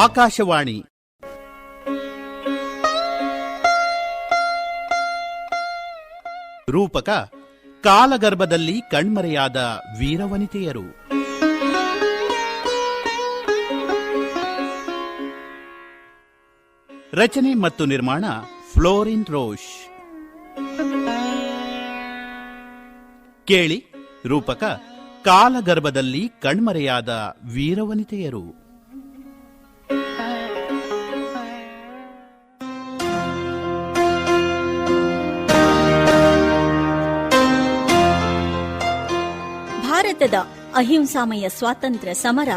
ಆಕಾಶವಾಣಿ. ರೂಪಕ ಕಾಲಗರ್ಭದಲ್ಲಿ ಕಣ್ಮರೆಯಾದ ವೀರವನಿತೆಯರು. ರಚನೆ ಮತ್ತು ನಿರ್ಮಾಣ ಫ್ಲೋರಿನ್ ರೋಷ್. ಕೇಳಿ ರೂಪಕ ಕಾಲಗರ್ಭದಲ್ಲಿ ಕಣ್ಮರೆಯಾದ ವೀರವನಿತೆಯರು. ಭಾರತದ ಅಹಿಂಸಾಮಯ ಸ್ವಾತಂತ್ರ್ಯ ಸಮರ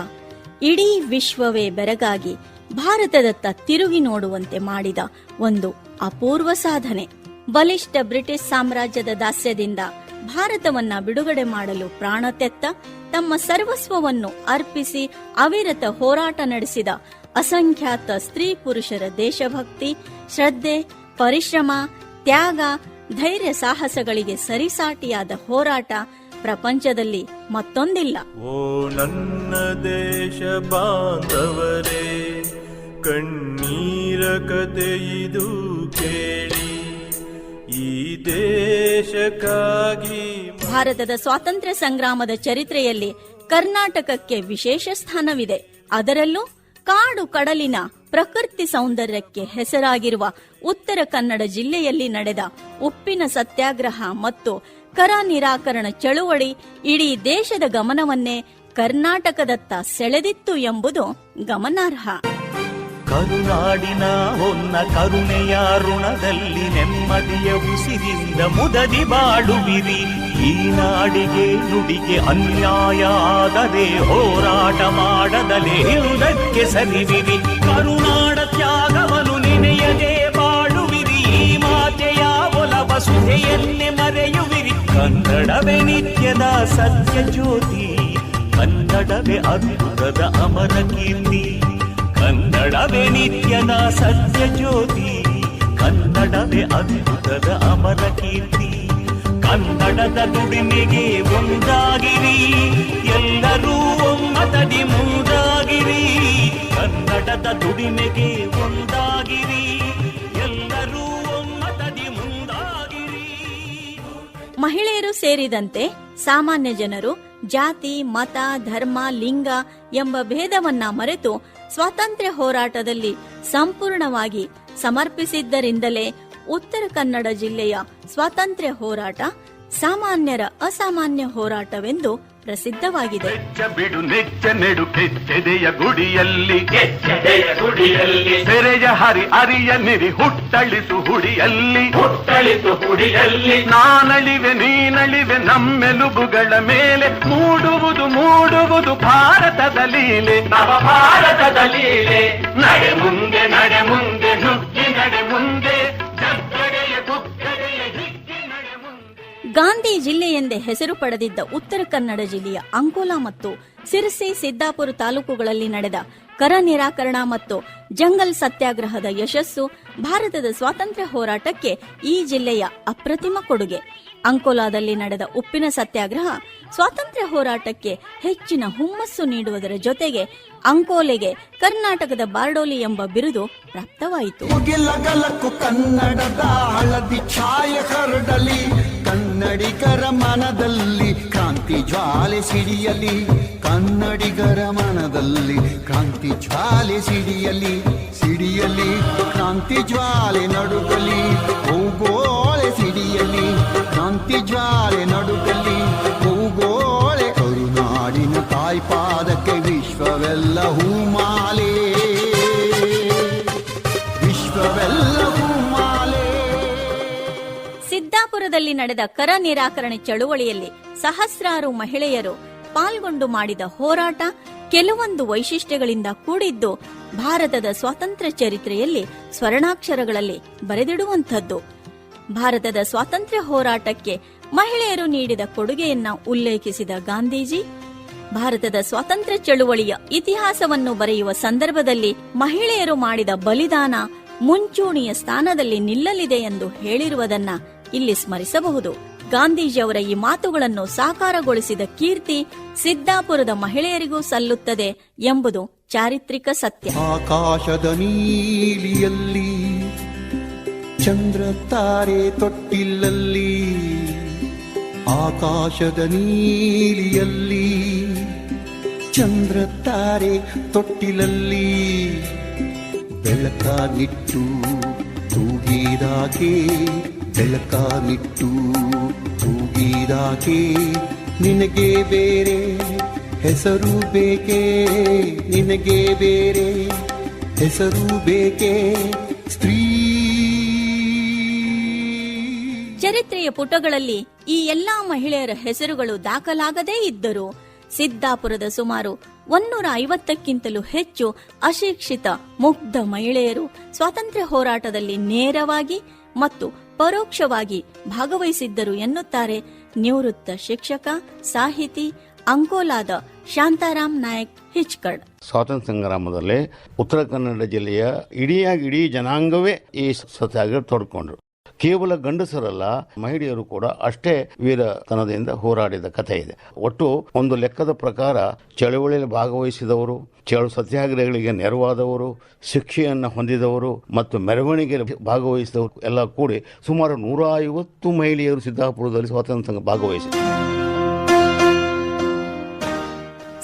ಇಡೀ ವಿಶ್ವವೇ ಬೆರಗಾಗಿ ಭಾರತದತ್ತ ತಿರುಗಿ ನೋಡುವಂತೆ ಮಾಡಿದ ಒಂದು ಅಪೂರ್ವ ಸಾಧನೆ. ಬಲಿಷ್ಠ ಬ್ರಿಟಿಷ್ ಸಾಮ್ರಾಜ್ಯದ ದಾಸ್ಯದಿಂದ ಭಾರತವನ್ನ ಬಿಡುಗಡೆ ಮಾಡಲು ಪ್ರಾಣ ತೆತ್ತ, ತಮ್ಮ ಸರ್ವಸ್ವವನ್ನು ಅರ್ಪಿಸಿ ಅವಿರತ ಹೋರಾಟ ನಡೆಸಿದ ಅಸಂಖ್ಯಾತ ಸ್ತ್ರೀ ಪುರುಷರ ದೇಶಭಕ್ತಿ, ಶ್ರದ್ಧೆ, ಪರಿಶ್ರಮ, ತ್ಯಾಗ, ಧೈರ್ಯ ಸಾಹಸಗಳಿಗೆ ಸರಿಸಾಟಿಯಾದ ಹೋರಾಟ ಪ್ರಪಂಚದಲ್ಲಿ ಮತ್ತೊಂದಿಲ್ಲ. ಓ ನನ್ನ ದೇಶ ಬಾಂಧವರೇ, ಕಣ್ಣೀರ ಕಥೆಯಿದು ಕೇಳಿ, ಈ ದೇಶಕ್ಕಾಗಿ. ಭಾರತದ ಸ್ವಾತಂತ್ರ್ಯ ಸಂಗ್ರಾಮದ ಚರಿತ್ರೆಯಲ್ಲಿ ಕರ್ನಾಟಕಕ್ಕೆ ವಿಶೇಷ ಸ್ಥಾನವಿದೆ. ಅದರಲ್ಲೂ ಕಾಡು ಕಡಲಿನ ಪ್ರಕೃತಿ ಸೌಂದರ್ಯಕ್ಕೆ ಹೆಸರಾಗಿರುವ ಉತ್ತರ ಕನ್ನಡ ಜಿಲ್ಲೆಯಲ್ಲಿ ನಡೆದ ಉಪ್ಪಿನ ಸತ್ಯಾಗ್ರಹ ಮತ್ತು ಕರ ನಿರಾಕರಣ ಚಳುವಳಿ ಇಡೀ ದೇಶದ ಗಮನವನ್ನೇ ಕರ್ನಾಟಕದತ್ತ ಸೆಳೆದಿತ್ತು ಎಂಬುದು ಗಮನಾರ್ಹ. ಕರುನಾಡಿನ ಹೊನ್ನ ಕರುಣೆಯ ಋಣದಲ್ಲಿ ನೆಮ್ಮದಿಯ ಉಸಿರಿಂದ ಮುದದಿ ಬಾಳುವಿರಿ. ಈ ನಾಡಿಗೆ ನುಡಿಗೆ ಅನ್ಯಾಯ ಆದರೆ ಹೋರಾಟ ಮಾಡದಲೇ ಇರುವುದಕ್ಕೆ ಸರಿವಿರಿ. ಕರುನಾಡ ತ್ಯಾಗವನ್ನು ನೆನೆಯದೆ ಬಾಳುವಿರಿ. ಈ ಮಾತೆಯ ಒಲವ ಸುಧೆಯನ್ನೇ ಮರೆಯುವಿರಿ. ಕನ್ನಡವೇ ನಿತ್ಯದ ಸತ್ಯ ಜ್ಯೋತಿ, ಕನ್ನಡವೇ ಅದ್ಭುತದ ಅಮರ ಕೀರ್ತಿ. ಕನ್ನಡವೇ ನಿತ್ಯದ ಸತ್ಯ ಜ್ಯೋತಿ, ಕನ್ನಡವೇ ಅದ್ಭುತದ ಅಮರ ಕೀರ್ತಿ. ಕನ್ನಡದ ದುಡಿಮೆಗೆ ಒಂದಾಗಿರಿ, ಎಲ್ಲರೂ ಒಮ್ಮತದಿ ಮುಂದಾಗಿರಿ. ಕನ್ನಡದ ದುಡಿಮೆಗೆ ಒಂದಾಗಿರಿ, ಎಲ್ಲರೂ ಒಮ್ಮತದಿ ಮುಂದಾಗಿರಿ. ಮಹಿಳೆಯರು ಸೇರಿದಂತೆ ಸಾಮಾನ್ಯ ಜನರು ಜಾತಿ, ಮತ, ಧರ್ಮ, ಲಿಂಗ ಎಂಬ ಭೇದವನ್ನ ಮರೆತು ಸ್ವಾತಂತ್ರ್ಯ ಹೋರಾಟದಲ್ಲಿ ಸಂಪೂರ್ಣವಾಗಿ ಸಮರ್ಪಿಸಿದ್ದರಿಂದಲೇ ಉತ್ತರ ಕನ್ನಡ ಜಿಲ್ಲೆಯ ಸ್ವಾತಂತ್ರ್ಯ ಹೋರಾಟ ಸಾಮಾನ್ಯರ ಅಸಾಮಾನ್ಯ ಹೋರಾಟವೆಂದು ಪ್ರಸಿದ್ಧವಾಗಿದೆ. ಬಿಡು ನೆಚ್ಚ ನೆಡು ಕೆಚ್ಚೆದೆಯ ಗುಡಿಯಲ್ಲಿ, ಸೆರೆಯ ಹರಿ ಅರಿಯ ನಿರಿ ಹುಟ್ಟಳಿಸು ಹುಡಿಯಲ್ಲಿ, ನಾನಳಿವೆ ನೀನಳಿವೆ ನಮ್ಮೆಲುಬುಗಳ ಮೇಲೆ ಮೂಡುವುದು ಮೂಡುವುದು ಭಾರತದ ಲೀಲೆ, ನವ ಭಾರತದ ಲೀಲೆ. ನಡೆ ಮುಂದೆ ನಡೆ ಮುಂದೆ ನುಗ್ಗಿ ನಡೆ ಮುಂದೆ, ಗಾಂಧಿ ಜಿಲ್ಲೆ ಎಂದೇ ಹೆಸರು ಪಡೆದಿದ್ದ ಉತ್ತರ ಕನ್ನಡ ಜಿಲ್ಲೆಯ ಅಂಕೋಲಾ ಮತ್ತು ಸಿರಸಿ, ಸಿದ್ದಾಪುರ ತಾಲೂಕುಗಳಲ್ಲಿ ನಡೆದ ಕರ ನಿರಾಕರಣ ಮತ್ತು ಜಂಗಲ್ ಸತ್ಯಾಗ್ರಹದ ಯಶಸ್ಸು ಭಾರತದ ಸ್ವಾತಂತ್ರ್ಯ ಹೋರಾಟಕ್ಕೆ ಈ ಜಿಲ್ಲೆಯ ಅಪ್ರತಿಮ ಕೊಡುಗೆ. ಅಂಕೋಲಾದಲ್ಲಿ ನಡೆದ ಉಪ್ಪಿನ ಸತ್ಯಾಗ್ರಹ ಸ್ವಾತಂತ್ರ್ಯ ಹೋರಾಟಕ್ಕೆ ಹೆಚ್ಚಿನ ಹುಮ್ಮಸ್ಸು ನೀಡುವುದರ ಜೊತೆಗೆ ಅಂಕೋಲೆಗೆ ಕರ್ನಾಟಕದ ಬಾರ್ಡೋಲಿ ಎಂಬ ಬಿರುದು ಪ್ರಾಪ್ತವಾಯಿತು. ಕನ್ನಡದ ಹಳದಿ ಛಾಯೆ ಹರಡಲಿ, ಕನ್ನಡಿಗರ ಮನದಲ್ಲಿ ಕ್ರಾಂತಿ ಜ್ವಾಲೆ ಸಿಡಿಯಲಿ. ಕನ್ನಡಿಗರ ಮನದಲ್ಲಿ ಕ್ರಾಂತಿ ಜ್ವಾಲೆ ಸಿಡಿಯಲಿ, ಸಿಡಿಯಲಿ ಕ್ರಾಂತಿ ಜ್ವಾಲೆ ನಡುಗಲಿ. ಭೂಗೋಳೆ ಸಿಡಿಯಲಿ, ಕ್ರಾಂತಿ ಜ್ವಾಲೆ ನಡುಗಲಿ. ಭೂಗೋಳೆ ಕರುನಾಡಿನ ತಾಯ್ಪಾದಕ್ಕೆ ವಿಶ್ವವೆಲ್ಲ ಹೂಮಾಲೆ, ವಿಶ್ವವೆಲ್ಲ ಹೂಮಾಲೆ. ಸಿದ್ದಾಪುರದಲ್ಲಿ ನಡೆದ ಕರ ನಿರಾಕರಣೆ ಚಳುವಳಿಯಲ್ಲಿ ಸಹಸ್ರಾರು ಮಹಿಳೆಯರು ಪಾಲ್ಗೊಂಡು ಮಾಡಿದ ಹೋರಾಟ ಕೆಲವೊಂದು ವೈಶಿಷ್ಟ್ಯಗಳಿಂದ ಕೂಡಿದ್ದು ಭಾರತದ ಸ್ವಾತಂತ್ರ್ಯ ಚರಿತ್ರೆಯಲ್ಲಿ ಸ್ವರ್ಣಾಕ್ಷರಗಳಲ್ಲಿ ಬರೆದಿಡುವಂಥದ್ದು. ಭಾರತದ ಸ್ವಾತಂತ್ರ್ಯ ಹೋರಾಟಕ್ಕೆ ಮಹಿಳೆಯರು ನೀಡಿದ ಕೊಡುಗೆಯನ್ನ ಉಲ್ಲೇಖಿಸಿದ ಗಾಂಧೀಜಿ, ಭಾರತದ ಸ್ವಾತಂತ್ರ್ಯ ಚಳುವಳಿಯ ಇತಿಹಾಸವನ್ನು ಬರೆಯುವ ಸಂದರ್ಭದಲ್ಲಿ ಮಹಿಳೆಯರು ಮಾಡಿದ ಬಲಿದಾನ ಮುಂಚೂಣಿಯ ಸ್ಥಾನದಲ್ಲಿ ನಿಲ್ಲಲಿದೆ ಎಂದು ಹೇಳಿರುವುದನ್ನ ಇಲ್ಲಿ ಸ್ಮರಿಸಬಹುದು. ಗಾಂಧೀಜಿಯವರ ಈ ಮಾತುಗಳನ್ನು ಸಾಕಾರಗೊಳಿಸಿದ ಕೀರ್ತಿ ಸಿದ್ದಾಪುರದ ಮಹಿಳೆಯರಿಗೂ ಸಲ್ಲುತ್ತದೆ ಎಂಬುದು ಚಾರಿತ್ರಿಕ ಸತ್ಯ. ಆಕಾಶದ ನೀಲಿಯಲ್ಲಿ ಚಂದ್ರ ತಾರೆ ತೊಟ್ಟಿಲಲ್ಲಿ, ಆಕಾಶದ ನೀಲಿಯಲ್ಲಿ ಚಂದ್ರ ತಾರೆ ತೊಟ್ಟಿಲಲ್ಲಿ, ಬೆಳಕಾಗಿಟ್ಟು ತೂಗಿದಾಕೆ, ಬೆಳಕಾಗಿಟ್ಟು ತೂಗಿದಾಕೆ, ನಿನಗೆ ಬೇರೆ ಹೆಸರು ಬೇಕೆ, ನಿನಗೆ ಬೇರೆ ಹೆಸರು ಬೇಕೆ ಸ್ತ್ರೀ. ಚರಿತ್ರೆಯ ಪುಟಗಳಲ್ಲಿ ಈ ಎಲ್ಲಾ ಮಹಿಳೆಯರ ಹೆಸರುಗಳು ದಾಖಲಾಗದೇ ಇದ್ದರೂ ಸಿದ್ದಾಪುರದ ಸುಮಾರು 150ಕ್ಕಿಂತಲೂ ಹೆಚ್ಚು ಅಶಿಕ್ಷಿತ ಮುಗ್ಧ ಮಹಿಳೆಯರು ಸ್ವಾತಂತ್ರ್ಯ ಹೋರಾಟದಲ್ಲಿ ನೇರವಾಗಿ ಮತ್ತು ಪರೋಕ್ಷವಾಗಿ ಭಾಗವಹಿಸಿದ್ದರು ಎನ್ನುತ್ತಾರೆ ನಿವೃತ್ತ ಶಿಕ್ಷಕ, ಸಾಹಿತಿ, ಅಂಕೋಲಾದ ಶಾಂತಾರಾಮ್ ನಾಯಕ್ ಹಿಚ್ಕಡ್. ಸ್ವಾತಂತ್ರ್ಯ ಸಂಗ್ರಾಮದಲ್ಲಿ ಉತ್ತರ ಕನ್ನಡ ಜಿಲ್ಲೆಯ ಇಡೀ ಜನಾಂಗವೇ ಈ ಸತ್ಯಾಗ್ರಹ ತೊಡ್ಕೊಂಡ್ರು. ಕೇವಲ ಗಂಡಸರಲ್ಲ, ಮಹಿಳೆಯರು ಕೂಡ ಅಷ್ಟೇ ವೀರತನದಿಂದ ಹೋರಾಡಿದ ಕಥೆ ಇದೆ. ಒಟ್ಟು ಒಂದು ಲೆಕ್ಕದ ಪ್ರಕಾರ ಚಳವಳಿಯಲ್ಲಿ ಭಾಗವಹಿಸಿದವರು, ಸತ್ಯಾಗ್ರಹಗಳಿಗೆ ನೆರವಾದವರು, ಶಿಕ್ಷೆಯನ್ನು ಹೊಂದಿದವರು ಮತ್ತು ಮೆರವಣಿಗೆಯಲ್ಲಿ ಭಾಗವಹಿಸಿದವರು ಎಲ್ಲ ಕೂಡಿ ಸುಮಾರು 150 ಮಹಿಳೆಯರು ಸಿದ್ದಾಪುರದಲ್ಲಿ ಸ್ವಾತಂತ್ರ್ಯ ಭಾಗವಹಿಸಿದರು.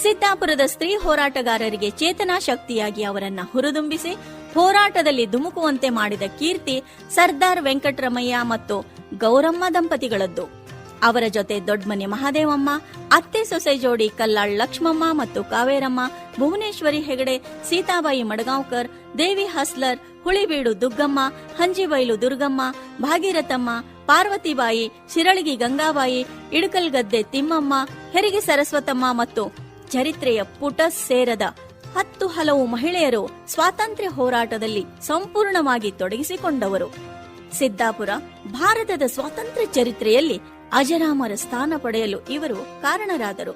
ಸಿದ್ದಾಪುರದ ಸ್ತ್ರೀ ಹೋರಾಟಗಾರರಿಗೆ ಚೇತನಾ ಶಕ್ತಿಯಾಗಿ ಅವರನ್ನ ಹುರಿದುಂಬಿಸಿ ಹೋರಾಟದಲ್ಲಿ ಧುಮುಕುವಂತೆ ಮಾಡಿದ ಕೀರ್ತಿ ಸರ್ದಾರ್ ವೆಂಕಟರಮಯ್ಯ ಮತ್ತು ಗೌರಮ್ಮ ದಂಪತಿಗಳದ್ದು. ಅವರ ಜೊತೆ ದೊಡ್ಡಮನೆ ಮಹಾದೇವಮ್ಮ, ಅತ್ತೆ ಸೊಸೆ ಜೋಡಿ ಕಲ್ಲಾಳ್ ಲಕ್ಷ್ಮಮ್ಮ ಮತ್ತು ಕಾವೇರಮ್ಮ, ಭುವನೇಶ್ವರಿ ಹೆಗಡೆ, ಸೀತಾಬಾಯಿ ಮಡಗಾಂವ್ಕರ್, ದೇವಿ ಹಸ್ಲರ್, ಹುಳಿಬೀಡು ದುಗ್ಗಮ್ಮ, ಹಂಜಿಬೈಲು ದುರ್ಗಮ್ಮ, ಭಾಗೀರಥಮ್ಮ, ಪಾರ್ವತಿಬಾಯಿ, ಶಿರಳಗಿ ಗಂಗಾಬಾಯಿ, ಇಡಕಲ್ಗದ್ದೆ ತಿಮ್ಮಮ್ಮ, ಹೆರಿಗೆ ಸರಸ್ವತಮ್ಮ ಮತ್ತು ಚರಿತ್ರೆಯ ಪುಟ ಸೇರದ 10 ಹಲವು ಮಹಿಳೆಯರು ಸ್ವಾತಂತ್ರ್ಯ ಹೋರಾಟದಲ್ಲಿ ಸಂಪೂರ್ಣವಾಗಿ ತೊಡಗಿಸಿಕೊಂಡವರು. ಸಿದ್ದಾಪುರ ಭಾರತದ ಸ್ವಾತಂತ್ರ್ಯ ಚರಿತ್ರೆಯಲ್ಲಿ ಅಜರಾಮರ ಸ್ಥಾನ ಪಡೆಯಲು ಇವರು ಕಾರಣರಾದರು.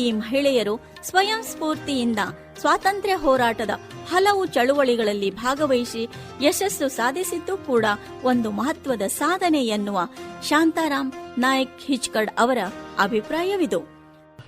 ಈ ಮಹಿಳೆಯರು ಸ್ವಯಂ ಸ್ಫೂರ್ತಿಯಿಂದ ಸ್ವಾತಂತ್ರ್ಯ ಹೋರಾಟದ ಹಲವು ಚಳುವಳಿಗಳಲ್ಲಿ ಭಾಗವಹಿಸಿ ಯಶಸ್ಸು ಸಾಧಿಸಿದ್ದು ಕೂಡ ಒಂದು ಮಹತ್ವದ ಸಾಧನೆ ಎನ್ನುವ ಶಾಂತಾರಾಮ್ ನಾಯಕ್ ಹಿಚ್ಕಡ್ ಅವರ ಅಭಿಪ್ರಾಯವಿದು.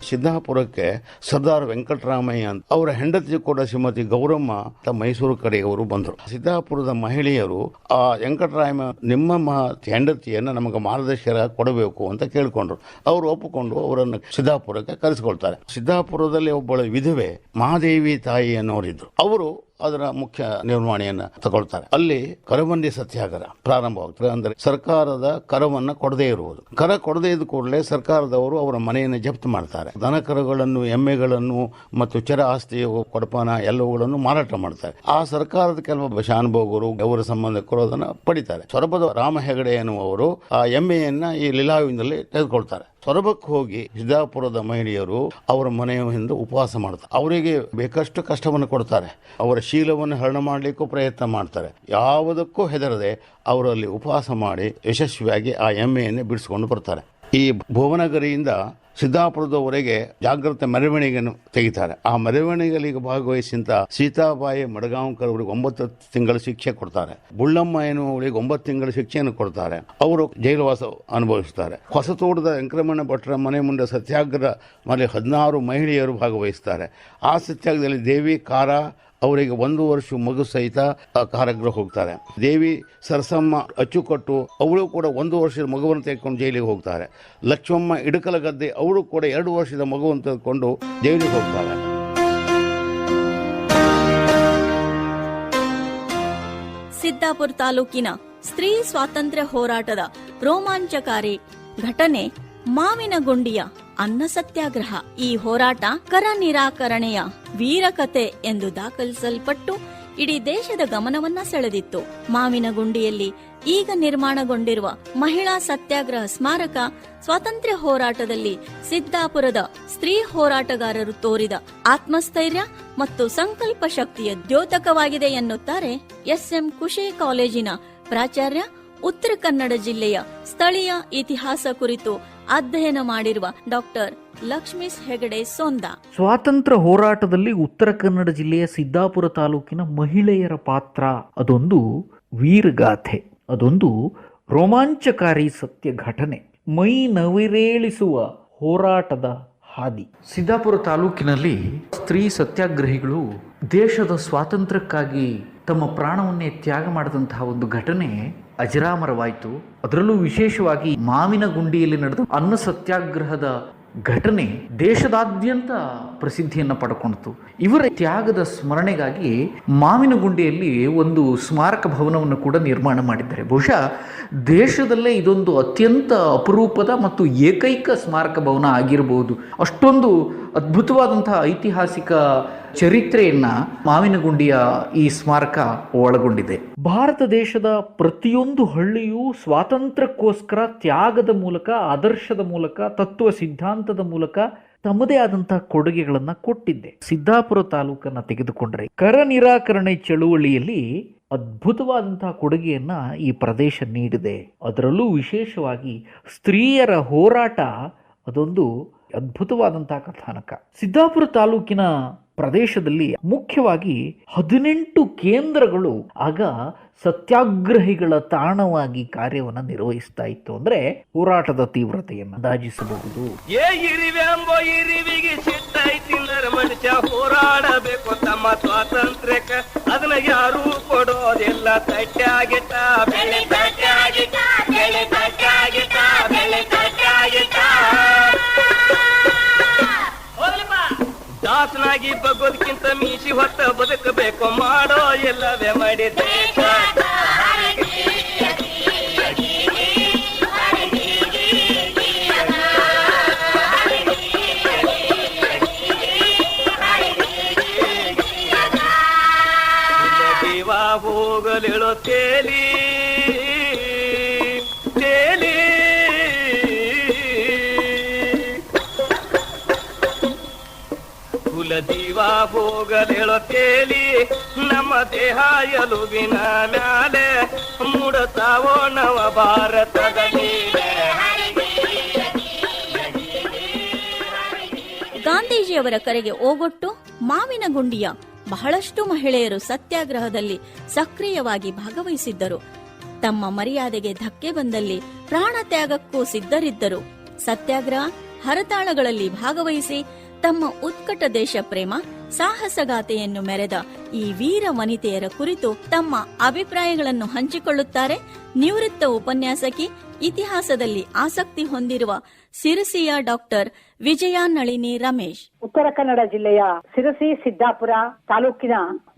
ಸಿದ್ದಾಪುರಕ್ಕೆ ಸರ್ದಾರ್ ವೆಂಕಟರಾಮಯ್ಯ ಅಂತ ಅವರ ಹೆಂಡತಿ ಕೂಡ ಶ್ರೀಮತಿ ಗೌರಮ್ಮ ಮೈಸೂರು ಕಡೆಯವರು ಬಂದರು. ಸಿದ್ದಾಪುರದ ಮಹಿಳೆಯರು ಆ ವೆಂಕಟರಾಮ ನಿಮ್ಮ ಹೆಂಡತಿಯನ್ನು ನಮಗೆ ಮಾರ್ಗದರ್ಶನ ಕೊಡಬೇಕು ಅಂತ ಕೇಳಿಕೊಂಡ್ರು. ಅವರು ಒಪ್ಪಿಕೊಂಡು ಅವರನ್ನು ಸಿದ್ದಾಪುರಕ್ಕೆ ಕರೆಸಿಕೊಳ್ತಾರೆ. ಸಿದ್ದಾಪುರದಲ್ಲಿ ಒಬ್ಬಳ ವಿಧವೆ ಮಹಾದೇವಿ ತಾಯಿ ಅನ್ನೋರಿದ್ರು. ಅವರು ಅದರ ಮುಖ್ಯ ನಿರ್ವಹಣೆಯನ್ನು ತಗೊಳ್ತಾರೆ. ಅಲ್ಲಿ ಕರಬಂದಿ ಸತ್ಯಾಗ್ರಹ ಪ್ರಾರಂಭವಾಗ್ತದೆ. ಅಂದರೆ ಸರ್ಕಾರದ ಕರವನ್ನು ಕೊಡದೇ ಇರುವುದು. ಕರ ಕೊಡದೇ ಇದ್ದ ಕೂಡಲೇ ಸರ್ಕಾರದವರು ಅವರ ಮನೆಯನ್ನು ಜಪ್ತು ಮಾಡ್ತಾರೆ. ದನ ಕರುಗಳನ್ನು, ಎಮ್ಮೆಗಳನ್ನು ಮತ್ತು ಚರ ಆಸ್ತಿ, ಕೊಡಪಾನ ಎಲ್ಲವುಗಳನ್ನು ಮಾರಾಟ ಮಾಡ್ತಾರೆ. ಆ ಸರ್ಕಾರದ ಕೆಲವು ಶಾನುಭೋಗರು, ಅವರ ಸಂಬಂಧಿಕರು ಅದನ್ನು ಪಡಿತಾರೆ. ಸೊರಬದ ರಾಮ ಹೆಗಡೆ ಎನ್ನುವರು ಆ ಎಮ್ಮೆಯನ್ನ ಈ ಲೀಲಾವಿನಲ್ಲಿ ತೆಗೆದುಕೊಳ್ತಾರೆ. ಸೊರಬಕ್ಕೆ ಹೋಗಿ ಸಿದ್ದಾಪುರದ ಮಹಿಳೆಯರು ಅವರ ಮನೆಯ ಹಿಂದೆ ಉಪವಾಸ ಮಾಡ್ತಾರೆ. ಅವರಿಗೆ ಬೇಕಷ್ಟು ಕಷ್ಟವನ್ನು ಕೊಡ್ತಾರೆ. ಅವರ ಶೀಲವನ್ನು ಹರಣ ಮಾಡಲಿಕ್ಕೂ ಪ್ರಯತ್ನ ಮಾಡ್ತಾರೆ. ಯಾವುದಕ್ಕೂ ಹೆದರದೆ ಅವರಲ್ಲಿ ಉಪವಾಸ ಮಾಡಿ ಯಶಸ್ವಿಯಾಗಿ ಆ ಎಮ್ಮೆಯನ್ನೇ ಬಿಡಿಸಿಕೊಂಡು ಬರ್ತಾರೆ. ಈ ಭುವನಗಿರಿಯಿಂದ ಸಿದ್ದಾಪುರದವರೆಗೆ ಜಾಗೃತ ಮೆರವಣಿಗೆಯನ್ನು ತೆಗಿತಾರೆ. ಆ ಮೆರವಣಿಗೆಗಳಿಗೆ ಭಾಗವಹಿಸಿದ ಸೀತಾಬಾಯಿ ಮಡಗಾಂವ್ಕರ್ ಅವರಿಗೆ 9 ತಿಂಗಳ ಶಿಕ್ಷೆ ಕೊಡ್ತಾರೆ. ಬುಳ್ಳಮ್ಮ ಎನ್ನುವವರಿಗೆ 9 ತಿಂಗಳ ಶಿಕ್ಷೆಯನ್ನು ಕೊಡ್ತಾರೆ. ಅವರು ಜೈಲುವಾಸ ಅನುಭವಿಸುತ್ತಾರೆ. ಹೊಸತೋಟದ ವೆಂಕಟರಮಣ ಭಟ್ರ ಮನೆ ಮುಂದೆ ಸತ್ಯಾಗ್ರಹ ಮೇಲೆ 16 ಮಹಿಳೆಯರು ಭಾಗವಹಿಸುತ್ತಾರೆ. ಆ ಸತ್ಯಾಗ್ರಹದಲ್ಲಿ ದೇವಿ ಕಾರ ಅವರಿಗೆ 1 ವರ್ಷ ಮಗು ಸಹಿತ ಕಾರಾಗೃಹ ಹೋಗ್ತಾರೆ. ದೇವಿ ಸರಸಮ್ಮ ಅಚ್ಚುಕಟ್ಟು ಅವಳು ಕೂಡ 1 ವರ್ಷದ ಮಗುವನ್ನು ತೆಗೆದುಕೊಂಡು ಜೈಲಿಗೆ ಹೋಗ್ತಾರೆ. ಲಕ್ಷ್ಮಮ್ಮ ಇಡಕಲಗದ್ದೆ ಅವಳು ಕೂಡ 2 ವರ್ಷದ ಮಗುವನ್ನು ತೆಗೆದುಕೊಂಡು ಜೈಲಿಗೆ ಹೋಗ್ತಾರೆ. ಸಿದ್ದಾಪುರ ತಾಲೂಕಿನ ಸ್ತ್ರೀ ಸ್ವಾತಂತ್ರ್ಯ ಹೋರಾಟದ ರೋಮಾಂಚಕಾರಿ ಘಟನೆ ಮಾವಿನಗುಂಡಿಯ ಅನ್ನ ಸತ್ಯಾಗ್ರಹ. ಈ ಹೋರಾಟ ಕರ ನಿರಾಕರಣೆಯ ವೀರಕತೆ ಎಂದು ದಾಖಲಿಸಲ್ಪಟ್ಟು ಇಡೀ ದೇಶದ ಗಮನವನ್ನ ಸೆಳೆದಿತ್ತು. ಮಾವಿನಗುಂಡಿಯಲ್ಲಿ ಈಗ ನಿರ್ಮಾಣಗೊಂಡಿರುವ ಮಹಿಳಾ ಸತ್ಯಾಗ್ರಹ ಸ್ಮಾರಕ ಸ್ವಾತಂತ್ರ್ಯ ಹೋರಾಟದಲ್ಲಿ ಸಿದ್ದಾಪುರದ ಸ್ತ್ರೀ ಹೋರಾಟಗಾರರು ತೋರಿದ ಆತ್ಮಸ್ಥೈರ್ಯ ಮತ್ತು ಸಂಕಲ್ಪ ಶಕ್ತಿಯ ದ್ಯೋತಕವಾಗಿದೆ ಎನ್ನುತ್ತಾರೆ ಎಸ್ಎಂ ಕುಶೆ ಕಾಲೇಜಿನ ಪ್ರಾಚಾರ್ಯ, ಉತ್ತರ ಕನ್ನಡ ಜಿಲ್ಲೆಯ ಸ್ಥಳೀಯ ಇತಿಹಾಸ ಕುರಿತು ಅಧ್ಯಯನ ಮಾಡಿರುವ ಡಾಕ್ಟರ್ ಲಕ್ಷ್ಮೀಶ್ ಹೆಗಡೆ ಸೊಂದ. ಸ್ವಾತಂತ್ರ್ಯ ಹೋರಾಟದಲ್ಲಿ ಉತ್ತರ ಕನ್ನಡ ಜಿಲ್ಲೆಯ ಸಿದ್ದಾಪುರ ತಾಲೂಕಿನ ಮಹಿಳೆಯರ ಪಾತ್ರ ಅದೊಂದು ವೀರಗಾಥೆ, ಅದೊಂದು ರೋಮಾಂಚಕಾರಿ ಸತ್ಯ ಘಟನೆ. ಮೈ ನವಿರೇಳಿಸುವ ಹೋರಾಟದ ಹಾದಿ. ಸಿದ್ದಾಪುರ ತಾಲೂಕಿನಲ್ಲಿ ಸ್ತ್ರೀ ಸತ್ಯಾಗ್ರಹಿಗಳು ದೇಶದ ಸ್ವಾತಂತ್ರ್ಯಕ್ಕಾಗಿ ತಮ್ಮ ಪ್ರಾಣವನ್ನೇ ತ್ಯಾಗ ಮಾಡಿದಂತಹ ಒಂದು ಘಟನೆ ಅಜರಾಮರವಾಯಿತು. ಅದರಲ್ಲೂ ವಿಶೇಷವಾಗಿ ಮಾವಿನಗುಂಡಿಯಲ್ಲಿ ನಡೆದ ಅನ್ನ ಸತ್ಯಾಗ್ರಹದ ಘಟನೆ ದೇಶದಾದ್ಯಂತ ಪ್ರಸಿದ್ಧಿಯನ್ನು ಪಡ್ಕೊಂಡಿತು. ಇವರ ತ್ಯಾಗದ ಸ್ಮರಣೆಗಾಗಿ ಮಾವಿನಗುಂಡಿಯಲ್ಲಿ ಒಂದು ಸ್ಮಾರಕ ಭವನವನ್ನು ಕೂಡ ನಿರ್ಮಾಣ ಮಾಡಿದ್ದಾರೆ. ಬಹುಶಃ ದೇಶದಲ್ಲೇ ಇದೊಂದು ಅತ್ಯಂತ ಅಪರೂಪದ ಮತ್ತು ಏಕೈಕ ಸ್ಮಾರಕ ಭವನ ಆಗಿರಬಹುದು. ಅಷ್ಟೊಂದು ಅದ್ಭುತವಾದಂತಹ ಐತಿಹಾಸಿಕ ಚರಿತ್ರೆಯನ್ನ ಮಾವಿನಗುಂಡಿಯ ಈ ಸ್ಮಾರಕ ಒಳಗೊಂಡಿದೆ. ಭಾರತ ದೇಶದ ಪ್ರತಿಯೊಂದು ಹಳ್ಳಿಯೂ ಸ್ವಾತಂತ್ರ್ಯಕ್ಕೋಸ್ಕರ ತ್ಯಾಗದ ಮೂಲಕ, ಆದರ್ಶದ ಮೂಲಕ, ತತ್ವ ಸಿದ್ಧಾಂತದ ಮೂಲಕ ತಮ್ಮದೇ ಆದಂತಹ ಕೊಡುಗೆಗಳನ್ನು ಕೊಟ್ಟಿದ್ದೆ. ಸಿದ್ದಾಪುರ ತಾಲೂಕನ್ನು ತೆಗೆದುಕೊಂಡ್ರೆ ಕರ ನಿರಾಕರಣೆ ಚಳುವಳಿಯಲ್ಲಿ ಅದ್ಭುತವಾದಂತಹ ಕೊಡುಗೆಯನ್ನ ಈ ಪ್ರದೇಶ ನೀಡಿದೆ. ಅದರಲ್ಲೂ ವಿಶೇಷವಾಗಿ ಸ್ತ್ರೀಯರ ಹೋರಾಟ ಅದೊಂದು ಅದ್ಭುತವಾದಂತಹ ಕಥಾನಕ. ಸಿದ್ದಾಪುರ ತಾಲೂಕಿನ ಪ್ರದೇಶದಲ್ಲಿ ಮುಖ್ಯವಾಗಿ 18 ಕೇಂದ್ರಗಳು ಆಗ ಸತ್ಯಾಗ್ರಹಿಗಳ ತಾಣವಾಗಿ ಕಾರ್ಯವನ್ನು ನಿರ್ವಹಿಸ್ತಾ ಇತ್ತು. ಅಂದ್ರೆ ಹೋರಾಟದ ತೀವ್ರತೆಯನ್ನು ಅಂದಾಜಿಸಬಹುದು. ಇರಿವಿಗೆ ಸಿಟ್ಟೈತಿಂದರ ಮನುಷ್ಯ ಹೋರಾಡಬೇಕು ತಮ್ಮ ಸ್ವಾತಂತ್ರ್ಯಕ್ಕೆ, ಅದನ್ನ ಯಾರು ಕೊಡೋದಿಲ್ಲ. ತಟ್ಟಾಗಿಟ್ಟ ಬೆಳೆ ತಟ್ಟಾಗಿಟ್ಟ ಬೆಳೆ ತಟ್ಟಾಗಿಟ್ಟ ಬೆಳೆ ತಟ್ಟಾಗಿಟ್ಟ ದಾಸನಾಗಿ ಬಗ್ಗೋದಕ್ಕಿಂತ ಮೀಸಿ ಹೊತ್ತ ಬದುಕಬೇಕು, ಮಾಡೋ ಎಲ್ಲವೇ ಮಾಡಿದ್ದೆ. ಜೀವ ಹೋಗಲಿಳೋ ತೇಲಿ ತೇಲಿ ಕುಲದೀವ ಹೋಗಲಿಳೋ ತೇಲಿ ನಮ್ಮ ದೇಹ ಎಲುಬಿನ ಮ್ಯಾಲೆ ಮೂಡತಾವೋ ನವ ಭಾರತದ ಮೇಲೆ. ಗಾಂಧೀಜಿಯವರ ಕರೆಗೆ ಓಗೊಟ್ಟು ಮಾವಿನಗುಂಡಿಯ ಬಹಳಷ್ಟು ಮಹಿಳೆಯರು ಸತ್ಯಾಗ್ರಹದಲ್ಲಿ ಸಕ್ರಿಯವಾಗಿ ಭಾಗವಹಿಸಿದ್ದರು. ತಮ್ಮ ಮರ್ಯಾದೆಗೆ ಧಕ್ಕೆ ಬಂದಲ್ಲಿ ಪ್ರಾಣ ತ್ಯಾಗಕ್ಕೂ ಸಿದ್ಧರಿದ್ದರು. ಸತ್ಯಾಗ್ರಹ ಹರತಾಳಗಳಲ್ಲಿ ಭಾಗವಹಿಸಿ ತಮ್ಮ ಉತ್ಕಟ ದೇಶ ಪ್ರೇಮ ಸಾಹಸಗಾಥೆಯನ್ನು ಮೆರೆದ ಈ ವೀರ ವನಿತೆಯರ ಕುರಿತು ತಮ್ಮ ಅಭಿಪ್ರಾಯಗಳನ್ನು ಹಂಚಿಕೊಳ್ಳುತ್ತಾರೆ ನಿವೃತ್ತ ಉಪನ್ಯಾಸಕಿ, ಇತಿಹಾಸದಲ್ಲಿ ಆಸಕ್ತಿ ಹೊಂದಿರುವ ಸಿರಸಿಯ ಡಾಕ್ಟರ್ ವಿಜಯ ನಳಿನಿ ರಮೇಶ್. ಉತ್ತರ ಕನ್ನಡ ಜಿಲ್ಲೆಯ ಸಿರಸಿ ಸಿದ್ದಾಪುರ ತಾಲೂಕಿನ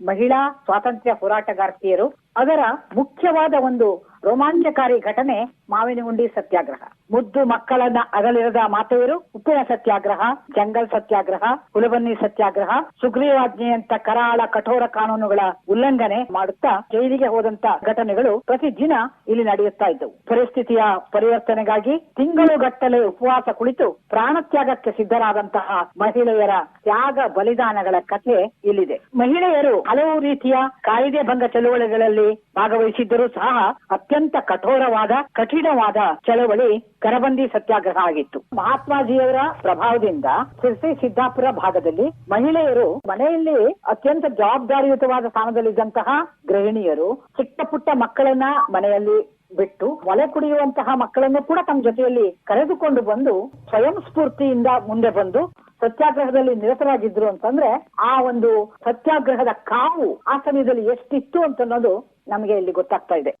ಮಹಿಳಾ ಸ್ವಾತಂತ್ರ್ಯ ಹೋರಾಟಗಾರ್ತಿಯರು. ಅದರ ಮುಖ್ಯವಾದ ಒಂದು ರೋಮಾಂಚಕಾರಿ ಘಟನೆ ಮಾವಿನಗುಂಡಿ ಸತ್ಯಾಗ್ರಹ. ಮುದ್ದು ಮಕ್ಕಳನ್ನ ಅಗಲಿರದ ಮಾತೆಯರು ಉಪ್ಪಿನ ಸತ್ಯಾಗ್ರಹ, ಜಂಗಲ್ ಸತ್ಯಾಗ್ರಹ, ಹುಲಬನ್ನಿ ಸತ್ಯಾಗ್ರಹ, ಸುಗ್ರೀವಾಜ್ಞೆಯಂತ ಕರಾಳ ಕಠೋರ ಕಾನೂನುಗಳ ಉಲ್ಲಂಘನೆ ಮಾಡುತ್ತಾ ಜೈಲಿಗೆ ಹೋದಂತ ಘಟನೆಗಳು ಪ್ರತಿದಿನ ಇಲ್ಲಿ ನಡೆಯುತ್ತಾ ಇದ್ದವು. ಪರಿಸ್ಥಿತಿಯ ಪರಿವರ್ತನೆಗಾಗಿ ತಿಂಗಳುಗಟ್ಟಲೆ ಉಪವಾಸ ಕುಳಿತು ಪ್ರಾಣತ್ಯಾಗಕ್ಕೆ ಸಿದ್ಧರಾದಂತಹ ಮಹಿಳೆಯರ ತ್ಯಾಗ ಬಲಿದಾನಗಳ ಕಥೆ ಇಲ್ಲಿದೆ. ಮಹಿಳೆಯರು ಹಲವು ರೀತಿಯ ಕಾಯ್ದೆ ಭಂಗ ಚಳುವಳಿಗಳಲ್ಲಿ ಭಾಗವಹಿಸಿದ್ದರೂ ಸಹ ಅತ್ಯಂತ ಕಠೋರವಾದ ಕಠಿಣವಾದ ಚಳವಳಿ ಕರಬಂದಿ ಸತ್ಯಾಗ್ರಹ ಆಗಿತ್ತು. ಮಹಾತ್ಮಾಜಿಯವರ ಪ್ರಭಾವದಿಂದ ಸಿರ್ಸಿ ಸಿದ್ದಾಪುರ ಭಾಗದಲ್ಲಿ ಮಹಿಳೆಯರು ಮನೆಯಲ್ಲಿ ಅತ್ಯಂತ ಜವಾಬ್ದಾರಿಯುತವಾದ ಸ್ಥಾನದಲ್ಲಿದ್ದಂತಹ ಗೃಹಿಣಿಯರು ಚಿಕ್ಕ ಪುಟ್ಟ ಮಕ್ಕಳನ್ನ ಮನೆಯಲ್ಲಿ ಬಿಟ್ಟು ಒಲೆ ಕುಡಿಯುವಂತಹ ಮಕ್ಕಳನ್ನು ಕೂಡ ತಮ್ಮ ಜೊತೆಯಲ್ಲಿ ಕರೆದುಕೊಂಡು ಬಂದು ಸ್ವಯಂ ಸ್ಫೂರ್ತಿಯಿಂದ ಮುಂದೆ ಬಂದು ಸತ್ಯಾಗ್ರಹದಲ್ಲಿ ನಿರತರಾಗಿದ್ರು ಅಂತಂದ್ರೆ ಆ ಒಂದು ಸತ್ಯಾಗ್ರಹದ ಕಾವು ಆ ಸಮಯದಲ್ಲಿ ಎಷ್ಟಿತ್ತು ಅಂತ ಅನ್ನೋದು ನಮಗೆ ಇಲ್ಲಿ ಗೊತ್ತಾಗ್ತಾ ಇದೆ.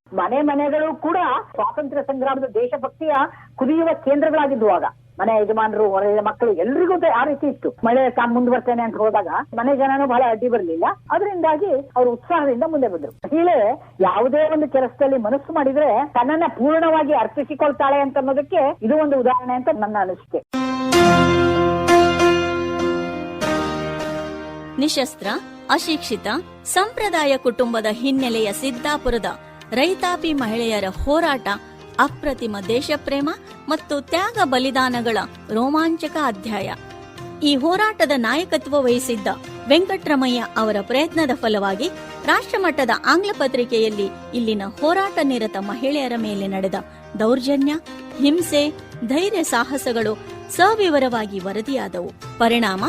ಮನೆಗಳು ಕೂಡ ಸ್ವಾತಂತ್ರ್ಯ ಸಂಗ್ರಾಮದ ದೇಶಭಕ್ತಿಯ ಕುದಿಯುವ ಕೇಂದ್ರಗಳಾಗಿದ್ದುವಾಗ ಮನೆ ಯಜಮಾನರು, ಹೊರ ಮಕ್ಕಳು ಎಲ್ರಿಗೂ ಆ ರೀತಿ ಇತ್ತು. ಮಳೆ ತಾನು ಮುಂದುವರ್ತೇನೆ ಅಂತ ಹೋದಾಗ ಮನೆ ಜನನು ಬಹಳ ಅಡ್ಡಿ ಬರಲಿಲ್ಲ. ಅದರಿಂದಾಗಿ ಅವರು ಉತ್ಸಾಹದಿಂದ ಮುಂದೆ ಬಂದ್ರು. ಮಹಿಳೆ ಯಾವುದೇ ಒಂದು ಕೆಲಸದಲ್ಲಿ ಮನಸ್ಸು ಮಾಡಿದ್ರೆ ತನ್ನನ್ನ ಪೂರ್ಣವಾಗಿ ಅರ್ಪಿಸಿಕೊಳ್ತಾಳೆ ಅಂತ ಅನ್ನೋದಕ್ಕೆ ಇದು ಒಂದು ಉದಾಹರಣೆ ಅಂತ ನನ್ನ ಅನಿಸಿಕೆ. ನಿಶಸ್ತ್ರ, ಅಶಿಕ್ಷಿತ, ಸಂಪ್ರದಾಯ ಕುಟುಂಬದ ಹಿನ್ನೆಲೆಯ ಸಿದ್ದಾಪುರದ ರೈತಾಪಿ ಮಹಿಳೆಯರ ಹೋರಾಟ ಅಪ್ರತಿಮ ದೇಶಪ್ರೇಮ ಮತ್ತು ತ್ಯಾಗ ಬಲಿದಾನಗಳ ರೋಮಾಂಚಕ ಅಧ್ಯಾಯ. ಈ ಹೋರಾಟದ ನಾಯಕತ್ವ ವಹಿಸಿದ್ದ ವೆಂಕಟರಮಯ್ಯ ಅವರ ಪ್ರಯತ್ನದ ಫಲವಾಗಿ ರಾಷ್ಟ್ರಮಟ್ಟದ ಆಂಗ್ಲ ಪತ್ರಿಕೆಯಲ್ಲಿ ಇಲ್ಲಿನ ಹೋರಾಟ ನಿರತ ಮಹಿಳೆಯರ ಮೇಲೆ ನಡೆದ ದೌರ್ಜನ್ಯ, ಹಿಂಸೆ, ಧೈರ್ಯ ಸಾಹಸಗಳು ಸವಿವರವಾಗಿ ವರದಿಯಾದವು. ಪರಿಣಾಮ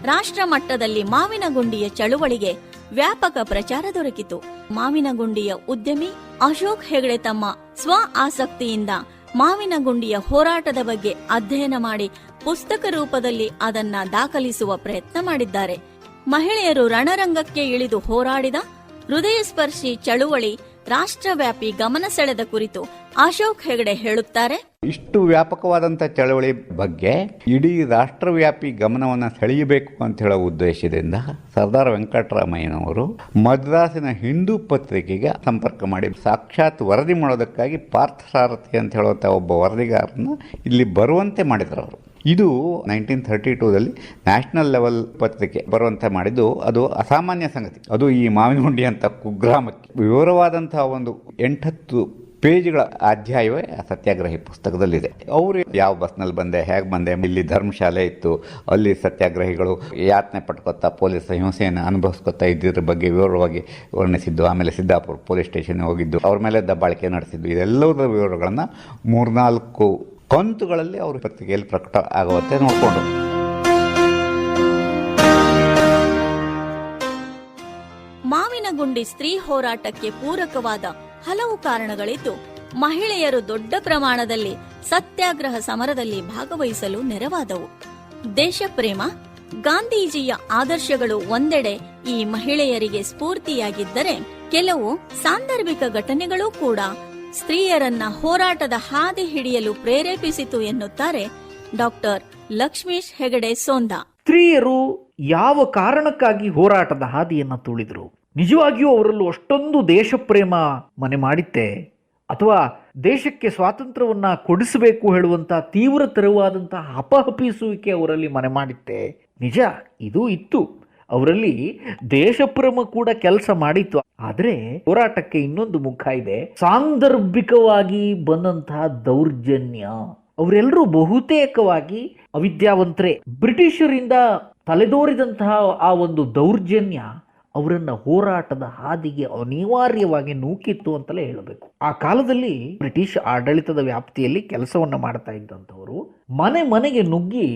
ರಾಷ್ಟ್ರ ಮಟ್ಟದಲ್ಲಿ ಮಾವಿನಗುಂಡಿಯ ಚಳುವಳಿಗೆ ವ್ಯಾಪಕ ಪ್ರಚಾರ ದೊರಕಿತು. ಮಾವಿನಗುಂಡಿಯ ಉದ್ಯಮಿ ಅಶೋಕ್ ಹೆಗಡೆ ತಮ್ಮ ಸ್ವ ಆಸಕ್ತಿಯಿಂದ ಮಾವಿನಗುಂಡಿಯ ಹೋರಾಟದ ಬಗ್ಗೆ ಅಧ್ಯಯನ ಮಾಡಿ ಪುಸ್ತಕ ರೂಪದಲ್ಲಿ ಅದನ್ನ ದಾಖಲಿಸುವ ಪ್ರಯತ್ನ ಮಾಡಿದ್ದಾರೆ. ಮಹಿಳೆಯರು ರಣರಂಗಕ್ಕೆ ಇಳಿದು ಹೋರಾಡಿದ ಹೃದಯಸ್ಪರ್ಶಿ ಚಳುವಳಿ ರಾಷ್ಟ್ರವ್ಯಾಪಿ ಗಮನ ಸೆಳೆದ ಕುರಿತು ಅಶೋಕ್ ಹೆಗಡೆ ಹೇಳುತ್ತಾರೆ. ಇಷ್ಟು ವ್ಯಾಪಕವಾದಂಥ ಚಳವಳಿ ಬಗ್ಗೆ ಇಡೀ ರಾಷ್ಟ್ರವ್ಯಾಪಿ ಗಮನವನ್ನು ಸೆಳೆಯಬೇಕು ಅಂತ ಹೇಳೋ ಉದ್ದೇಶದಿಂದ ಸರ್ದಾರ್ ವೆಂಕಟರಾಮಯ್ಯನವರು ಮದ್ರಾಸಿನ ಹಿಂದೂ ಪತ್ರಿಕೆಗೆ ಸಂಪರ್ಕ ಮಾಡಿ ಸಾಕ್ಷಾತ್ ವರದಿ ಮಾಡೋದಕ್ಕಾಗಿ ಪಾರ್ಥಸಾರಥಿ ಅಂತ ಹೇಳುವಂಥ ಒಬ್ಬ ವರದಿಗಾರನ ಇಲ್ಲಿ ಬರುವಂತೆ ಮಾಡಿದ್ರು ಅವರು. ಇದು 1932ದಲ್ಲಿ ನ್ಯಾಷನಲ್ ಲೆವೆಲ್ ಪತ್ರಿಕೆ ಬರುವಂತೆ ಮಾಡಿದ್ದು ಅದು ಅಸಾಮಾನ್ಯ ಸಂಗತಿ. ಅದು ಈ ಮಾವಿನಗುಂಡಿ ಅಂತ ಕುಗ್ರಾಮಕ್ಕೆ ವಿವರವಾದಂತಹ ಒಂದು 8-10 ಪೇಜ್ಗಳ ಅಧ್ಯಾಯವೇ ಸತ್ಯಾಗ್ರಹಿ ಪುಸ್ತಕದಲ್ಲಿದೆ. ಅವರು ಯಾವ ಬಸ್ನಲ್ಲಿ ಬಂದೆ, ಹೇಗೆ ಬಂದೆ, ಇಲ್ಲಿ ಧರ್ಮಶಾಲೆ ಇತ್ತು, ಅಲ್ಲಿ ಸತ್ಯಾಗ್ರಹಿಗಳು ಯಾತನೆ ಪಟ್ಕೊತಾ ಪೊಲೀಸ್ ಹಿಂಸೆಯನ್ನು ಅನುಭವಿಸ್ಕೊತಾ ಇದ್ದಿದ್ರ ಬಗ್ಗೆ ವಿವರವಾಗಿ ವರ್ಣಿಸಿದ್ದು. ಆಮೇಲೆ ಸಿದ್ದಾಪುರ ಪೊಲೀಸ್ ಸ್ಟೇಷನ್ಗೆ ಹೋಗಿದ್ದು, ಅವ್ರ ಮೇಲೆ ದಬ್ಬಾಳಿಕೆ ನಡೆಸಿದ್ದು, ಇದೆಲ್ಲದರ ವಿವರಗಳನ್ನು 3-4 ಕಂತುಗಳಲ್ಲಿ ಅವರು ಪತ್ರಿಕೆಯಲ್ಲಿ ಪ್ರಕಟ ಆಗುವಂತೆ ನೋಡಿಕೊಂಡು ಮಾವಿನಗುಂಡಿ ಸ್ತ್ರೀ ಹೋರಾಟಕ್ಕೆ ಪೂರಕವಾದ ಹಲವು ಕಾರಣಗಳಿದ್ದು ಮಹಿಳೆಯರು ದೊಡ್ಡ ಪ್ರಮಾಣದಲ್ಲಿ ಸತ್ಯಾಗ್ರಹ ಸಮರದಲ್ಲಿ ಭಾಗವಹಿಸಲು ನೆರವಾದವು. ದೇಶಪ್ರೇಮ, ಗಾಂಧೀಜಿಯ ಆದರ್ಶಗಳು ಒಂದೆಡೆ ಈ ಮಹಿಳೆಯರಿಗೆ ಸ್ಫೂರ್ತಿಯಾಗಿದ್ದರೆ, ಕೆಲವು ಸಾಂದರ್ಭಿಕ ಘಟನೆಗಳೂ ಕೂಡ ಸ್ತ್ರೀಯರನ್ನ ಹೋರಾಟದ ಹಾದಿ ಹಿಡಿಯಲು ಪ್ರೇರೇಪಿಸಿತು ಎನ್ನುತ್ತಾರೆ ಡಾಕ್ಟರ್ ಲಕ್ಷ್ಮೀಶ್ ಹೆಗಡೆ ಸೋಂದಾ. ಸ್ತ್ರೀಯರು ಯಾವ ಕಾರಣಕ್ಕಾಗಿ ಹೋರಾಟದ ಹಾದಿಯನ್ನು ತುಳಿದ್ರು? ನಿಜವಾಗಿಯೂ ಅವರಲ್ಲೂ ಅಷ್ಟೊಂದು ದೇಶಪ್ರೇಮ ಮನೆ ಮಾಡಿತ್ತೆ, ಅಥವಾ ದೇಶಕ್ಕೆ ಸ್ವಾತಂತ್ರ್ಯವನ್ನ ಕೊಡಿಸಬೇಕು ಹೇಳುವಂತ ತೀವ್ರತರವಾದಂತಹ ಹಪಹಪಿಸುವಿಕೆ ಅವರಲ್ಲಿ ಮನೆ ಮಾಡಿತ್ತೆ? ನಿಜ, ಇದು ಇತ್ತು. ಅವರಲ್ಲಿ ದೇಶಪ್ರೇಮ ಕೂಡ ಕೆಲಸ ಮಾಡಿತ್ತು. ಆದರೆ ಹೋರಾಟಕ್ಕೆ ಇನ್ನೊಂದು ಮುಖ ಇದೆ, ಸಾಂದರ್ಭಿಕವಾಗಿ ಬಂದಂತಹ ದೌರ್ಜನ್ಯ. ಅವರೆಲ್ಲರೂ ಬಹುತೇಕವಾಗಿ ಅವಿದ್ಯಾವಂತರೇ. ಬ್ರಿಟಿಷರಿಂದ ತಲೆದೋರಿದಂತಹ ಆ ಒಂದು ದೌರ್ಜನ್ಯ ಅವರನ್ನ ಹೋರಾಟದ ಹಾದಿಗೆ ಅನಿವಾರ್ಯವಾಗಿ ನೂಕಿತ್ತು ಅಂತಲೇ ಹೇಳಬೇಕು. ಆ ಕಾಲದಲ್ಲಿ ಬ್ರಿಟಿಷ್ ಆಡಳಿತದ ವ್ಯಾಪ್ತಿಯಲ್ಲಿ ಕೆಲಸವನ್ನ ಮಾಡ್ತಾ ಇದ್ದಂಥವರು ಮನೆ ಮನೆಗೆ ನುಗ್ಗಿ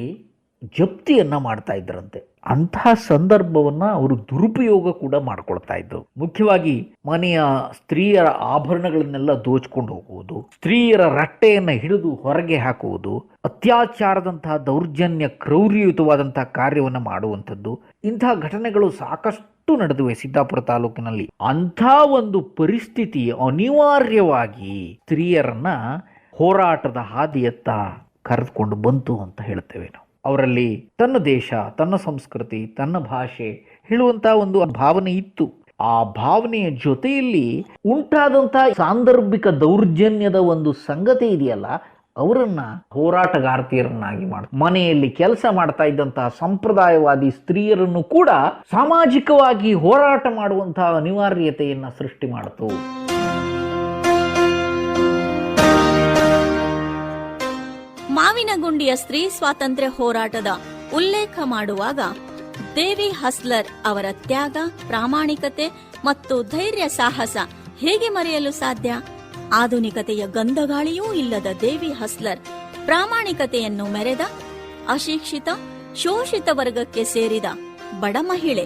ಜಪ್ತಿಯನ್ನ ಮಾಡ್ತಾ ಇದ್ರಂತೆ. ಅಂತಹ ಸಂದರ್ಭವನ್ನ ಅವರು ದುರುಪಯೋಗ ಕೂಡ ಮಾಡ್ಕೊಳ್ತಾ ಇದ್ರು. ಮುಖ್ಯವಾಗಿ ಮನೆಯ ಸ್ತ್ರೀಯರ ಆಭರಣಗಳನ್ನೆಲ್ಲ ದೋಚ್ಕೊಂಡು ಹೋಗುವುದು, ಸ್ತ್ರೀಯರ ರಟ್ಟೆಯನ್ನ ಹಿಡಿದು ಹೊರಗೆ ಹಾಕುವುದು, ಅತ್ಯಾಚಾರದಂತಹ ದೌರ್ಜನ್ಯ ಕ್ರೌರ್ಯಯುತವಾದಂತಹ ಕಾರ್ಯವನ್ನ ಮಾಡುವಂಥದ್ದು, ಇಂತಹ ಘಟನೆಗಳು ಸಾಕಷ್ಟು ನಡೆದಿವೆ ಸಿದ್ದಾಪುರ ತಾಲೂಕಿನಲ್ಲಿ. ಅಂಥ ಒಂದು ಪರಿಸ್ಥಿತಿ ಅನಿವಾರ್ಯವಾಗಿ ಸ್ತ್ರೀಯರನ್ನ ಹೋರಾಟದ ಹಾದಿಯತ್ತ ಕರೆದುಕೊಂಡು ಬಂತು ಅಂತ ಹೇಳ್ತೇವೆ ನಾವು. ಅವರಲ್ಲಿ ತನ್ನ ದೇಶ, ತನ್ನ ಸಂಸ್ಕೃತಿ, ತನ್ನ ಭಾಷೆ ಹೇಳುವಂತ ಒಂದು ಭಾವನೆ ಇತ್ತು. ಆ ಭಾವನೆಯ ಜೊತೆಯಲ್ಲಿ ಉಂಟಾದಂತಹ ಸಾಂದರ್ಭಿಕ ದೌರ್ಜನ್ಯದ ಒಂದು ಸಂಗತಿ ಇದೆಯಲ್ಲ, ಅವರನ್ನ ಹೋರಾಟಗಾರ್ತಿಯರನ್ನಾಗಿ ಮಾಡ್ತಾರೆ. ಮನೆಯಲ್ಲಿ ಕೆಲಸ ಮಾಡ್ತಾ ಇದ್ದಂತಹ ಸಂಪ್ರದಾಯವಾದಿ ಸ್ತ್ರೀಯರನ್ನು ಕೂಡ ಸಾಮಾಜಿಕವಾಗಿ ಹೋರಾಟ ಮಾಡುವಂತಹ ಅನಿವಾರ್ಯತೆಯನ್ನ ಸೃಷ್ಟಿ ಮಾಡಿತು. ಮಾವಿನಗುಂಡಿಯ ಸ್ತ್ರೀ ಸ್ವಾತಂತ್ರ್ಯ ಹೋರಾಟದ ಉಲ್ಲೇಖ ಮಾಡುವಾಗ ದೇವಿ ಹಸ್ಲರ್ ಅವರ ತ್ಯಾಗ, ಪ್ರಾಮಾಣಿಕತೆ ಮತ್ತು ಧೈರ್ಯ ಸಾಹಸ ಹೇಗೆ ಮರೆಯಲು ಸಾಧ್ಯ? ಆಧುನಿಕತೆಯ ಗಂಧಗಾಳಿಯೂ ಇಲ್ಲದ ದೇವಿ ಹಸ್ಲರ್ ಪ್ರಾಮಾಣಿಕತೆಯನ್ನು ಮೆರೆದ ಅಶಿಕ್ಷಿತ, ಶೋಷಿತ ವರ್ಗಕ್ಕೆ ಸೇರಿದ ಬಡ ಮಹಿಳೆ.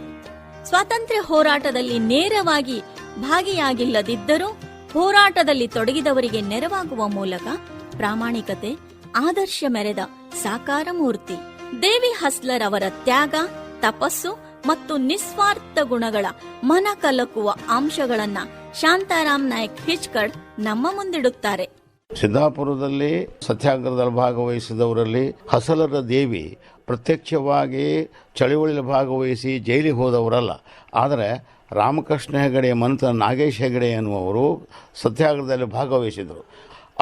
ಸ್ವಾತಂತ್ರ್ಯ ಹೋರಾಟದಲ್ಲಿ ನೇರವಾಗಿ ಭಾಗಿಯಾಗಿಲ್ಲದಿದ್ದರೂ ಹೋರಾಟದಲ್ಲಿ ತೊಡಗಿದವರಿಗೆ ನೆರವಾಗುವ ಮೂಲಕ ಪ್ರಾಮಾಣಿಕತೆ, ಆದರ್ಶ ಮೆರೆದ ಸಾಕಾರ ಮೂರ್ತಿ. ದೇವಿ ಹಸ್ಲರ್ ಅವರ ತ್ಯಾಗ, ತಪಸ್ಸು ಮತ್ತು ನಿಸ್ವಾರ್ಥ ಗುಣಗಳ ಮನ ಕಲಕುವ ಅಂಶಗಳನ್ನ ಶಾಂತಾರಾಮ್ ನಾಯಕ್ ಹಿಚ್ಕಡ್ ನಮ್ಮ ಮುಂದಿಡುತ್ತಾರೆ. ಸಿದ್ದಾಪುರದಲ್ಲಿ ಸತ್ಯಾಗ್ರಹದಲ್ಲಿ ಭಾಗವಹಿಸಿದವರಲ್ಲಿ ಹಸಲರ ದೇವಿ ಪ್ರತ್ಯಕ್ಷವಾಗಿ ಚಳುವಳಿಯಲ್ಲಿ ಭಾಗವಹಿಸಿ ಜೈಲಿಗೆ ಹೋದವರಲ್ಲ. ಆದರೆ ರಾಮಕೃಷ್ಣ ಹೆಗಡೆಯ ಮಂತ್ರ ನಾಗೇಶ್ ಹೆಗಡೆ ಎನ್ನುವರು ಸತ್ಯಾಗ್ರಹದಲ್ಲಿ ಭಾಗವಹಿಸಿದರು.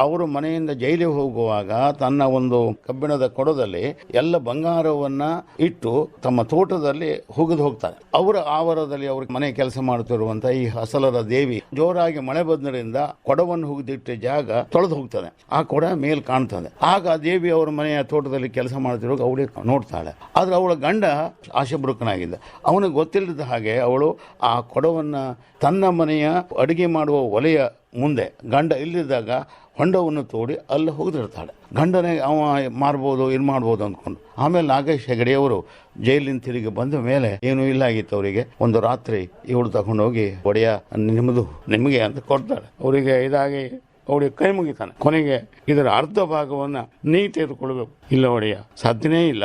ಅವರು ಮನೆಯಿಂದ ಜೈಲಿಗೆ ಹೋಗುವಾಗ ತನ್ನ ಒಂದು ಕಬ್ಬಿಣದ ಕೊಡದಲ್ಲಿ ಎಲ್ಲ ಬಂಗಾರವನ್ನ ಇಟ್ಟು ತಮ್ಮ ತೋಟದಲ್ಲಿ ಹುಗಿದು ಹೋಗ್ತಾರೆ. ಅವರ ಆವರದಲ್ಲಿ ಅವ್ರ ಮನೆ ಕೆಲಸ ಮಾಡುತ್ತಿರುವಂತಹ ಈ ಹಸಲರ ದೇವಿ ಜೋರಾಗಿ ಮಳೆ ಬಂದ್ರಿಂದ ಕೊಡವನ್ನು ಹುಗಿದಿಟ್ಟ ಜಾಗ ತೊಳೆದು ಹೋಗ್ತದೆ. ಆ ಕೊಡ ಮೇಲ್ ಕಾಣ್ತದೆ. ಆಗ ದೇವಿ ಅವರ ಮನೆಯ ತೋಟದಲ್ಲಿ ಕೆಲಸ ಮಾಡ್ತಿರುವಾಗ ಅವಳಿಗೆ ನೋಡ್ತಾಳೆ. ಆದ್ರೆ ಅವಳ ಗಂಡ ಆಶೆಬುರುಕನಾಗಿದ್ದ. ಅವನಿಗೆ ಗೊತ್ತಿಲ್ಲದ ಹಾಗೆ ಅವಳು ಆ ಕೊಡವನ್ನ ತನ್ನ ಮನೆಯ ಅಡುಗೆ ಮಾಡುವ ಒಲೆಯ ಮುಂದೆ ಗಂಡ ಇಲ್ಲಿದ್ದಾಗ ಹೊಂಡವನ್ನು ತೋಡಿ ಅಲ್ಲಿ ಹೋಗಿರ್ತಾಳೆ. ಗಂಡನೇ ಅವ ಮಾರ್ಬೋದು, ಇದು ಮಾಡ್ಬೋದು ಅಂದ್ಕೊಂಡು. ಆಮೇಲೆ ನಾಗೇಶ್ ಹೆಗಡೆಯವರು ಜೈಲಿನ ತಿರುಗಿ ಬಂದ ಮೇಲೆ ಏನೂ ಇಲ್ಲ ಆಗಿತ್ತು ಅವರಿಗೆ. ಒಂದು ರಾತ್ರಿ ಇವಳು ತಗೊಂಡೋಗಿ ಒಡೆಯ ನಿಮ್ಮದು ನಿಮಗೆ ಅಂತ ಕೊಡ್ತಾಳೆ. ಅವರಿಗೆ ಇದಾಗಿ ಅವಳಿಗೆ ಕೈ ಮುಗಿತಾನೆ. ಕೊನೆಗೆ ಇದರ ಅರ್ಧ ಭಾಗವನ್ನು ನೀ ತೆಗೆದುಕೊಳ್ಬೇಕು. ಇಲ್ಲ ಒಡೆಯ, ಸಾಧ್ಯನೇ ಇಲ್ಲ,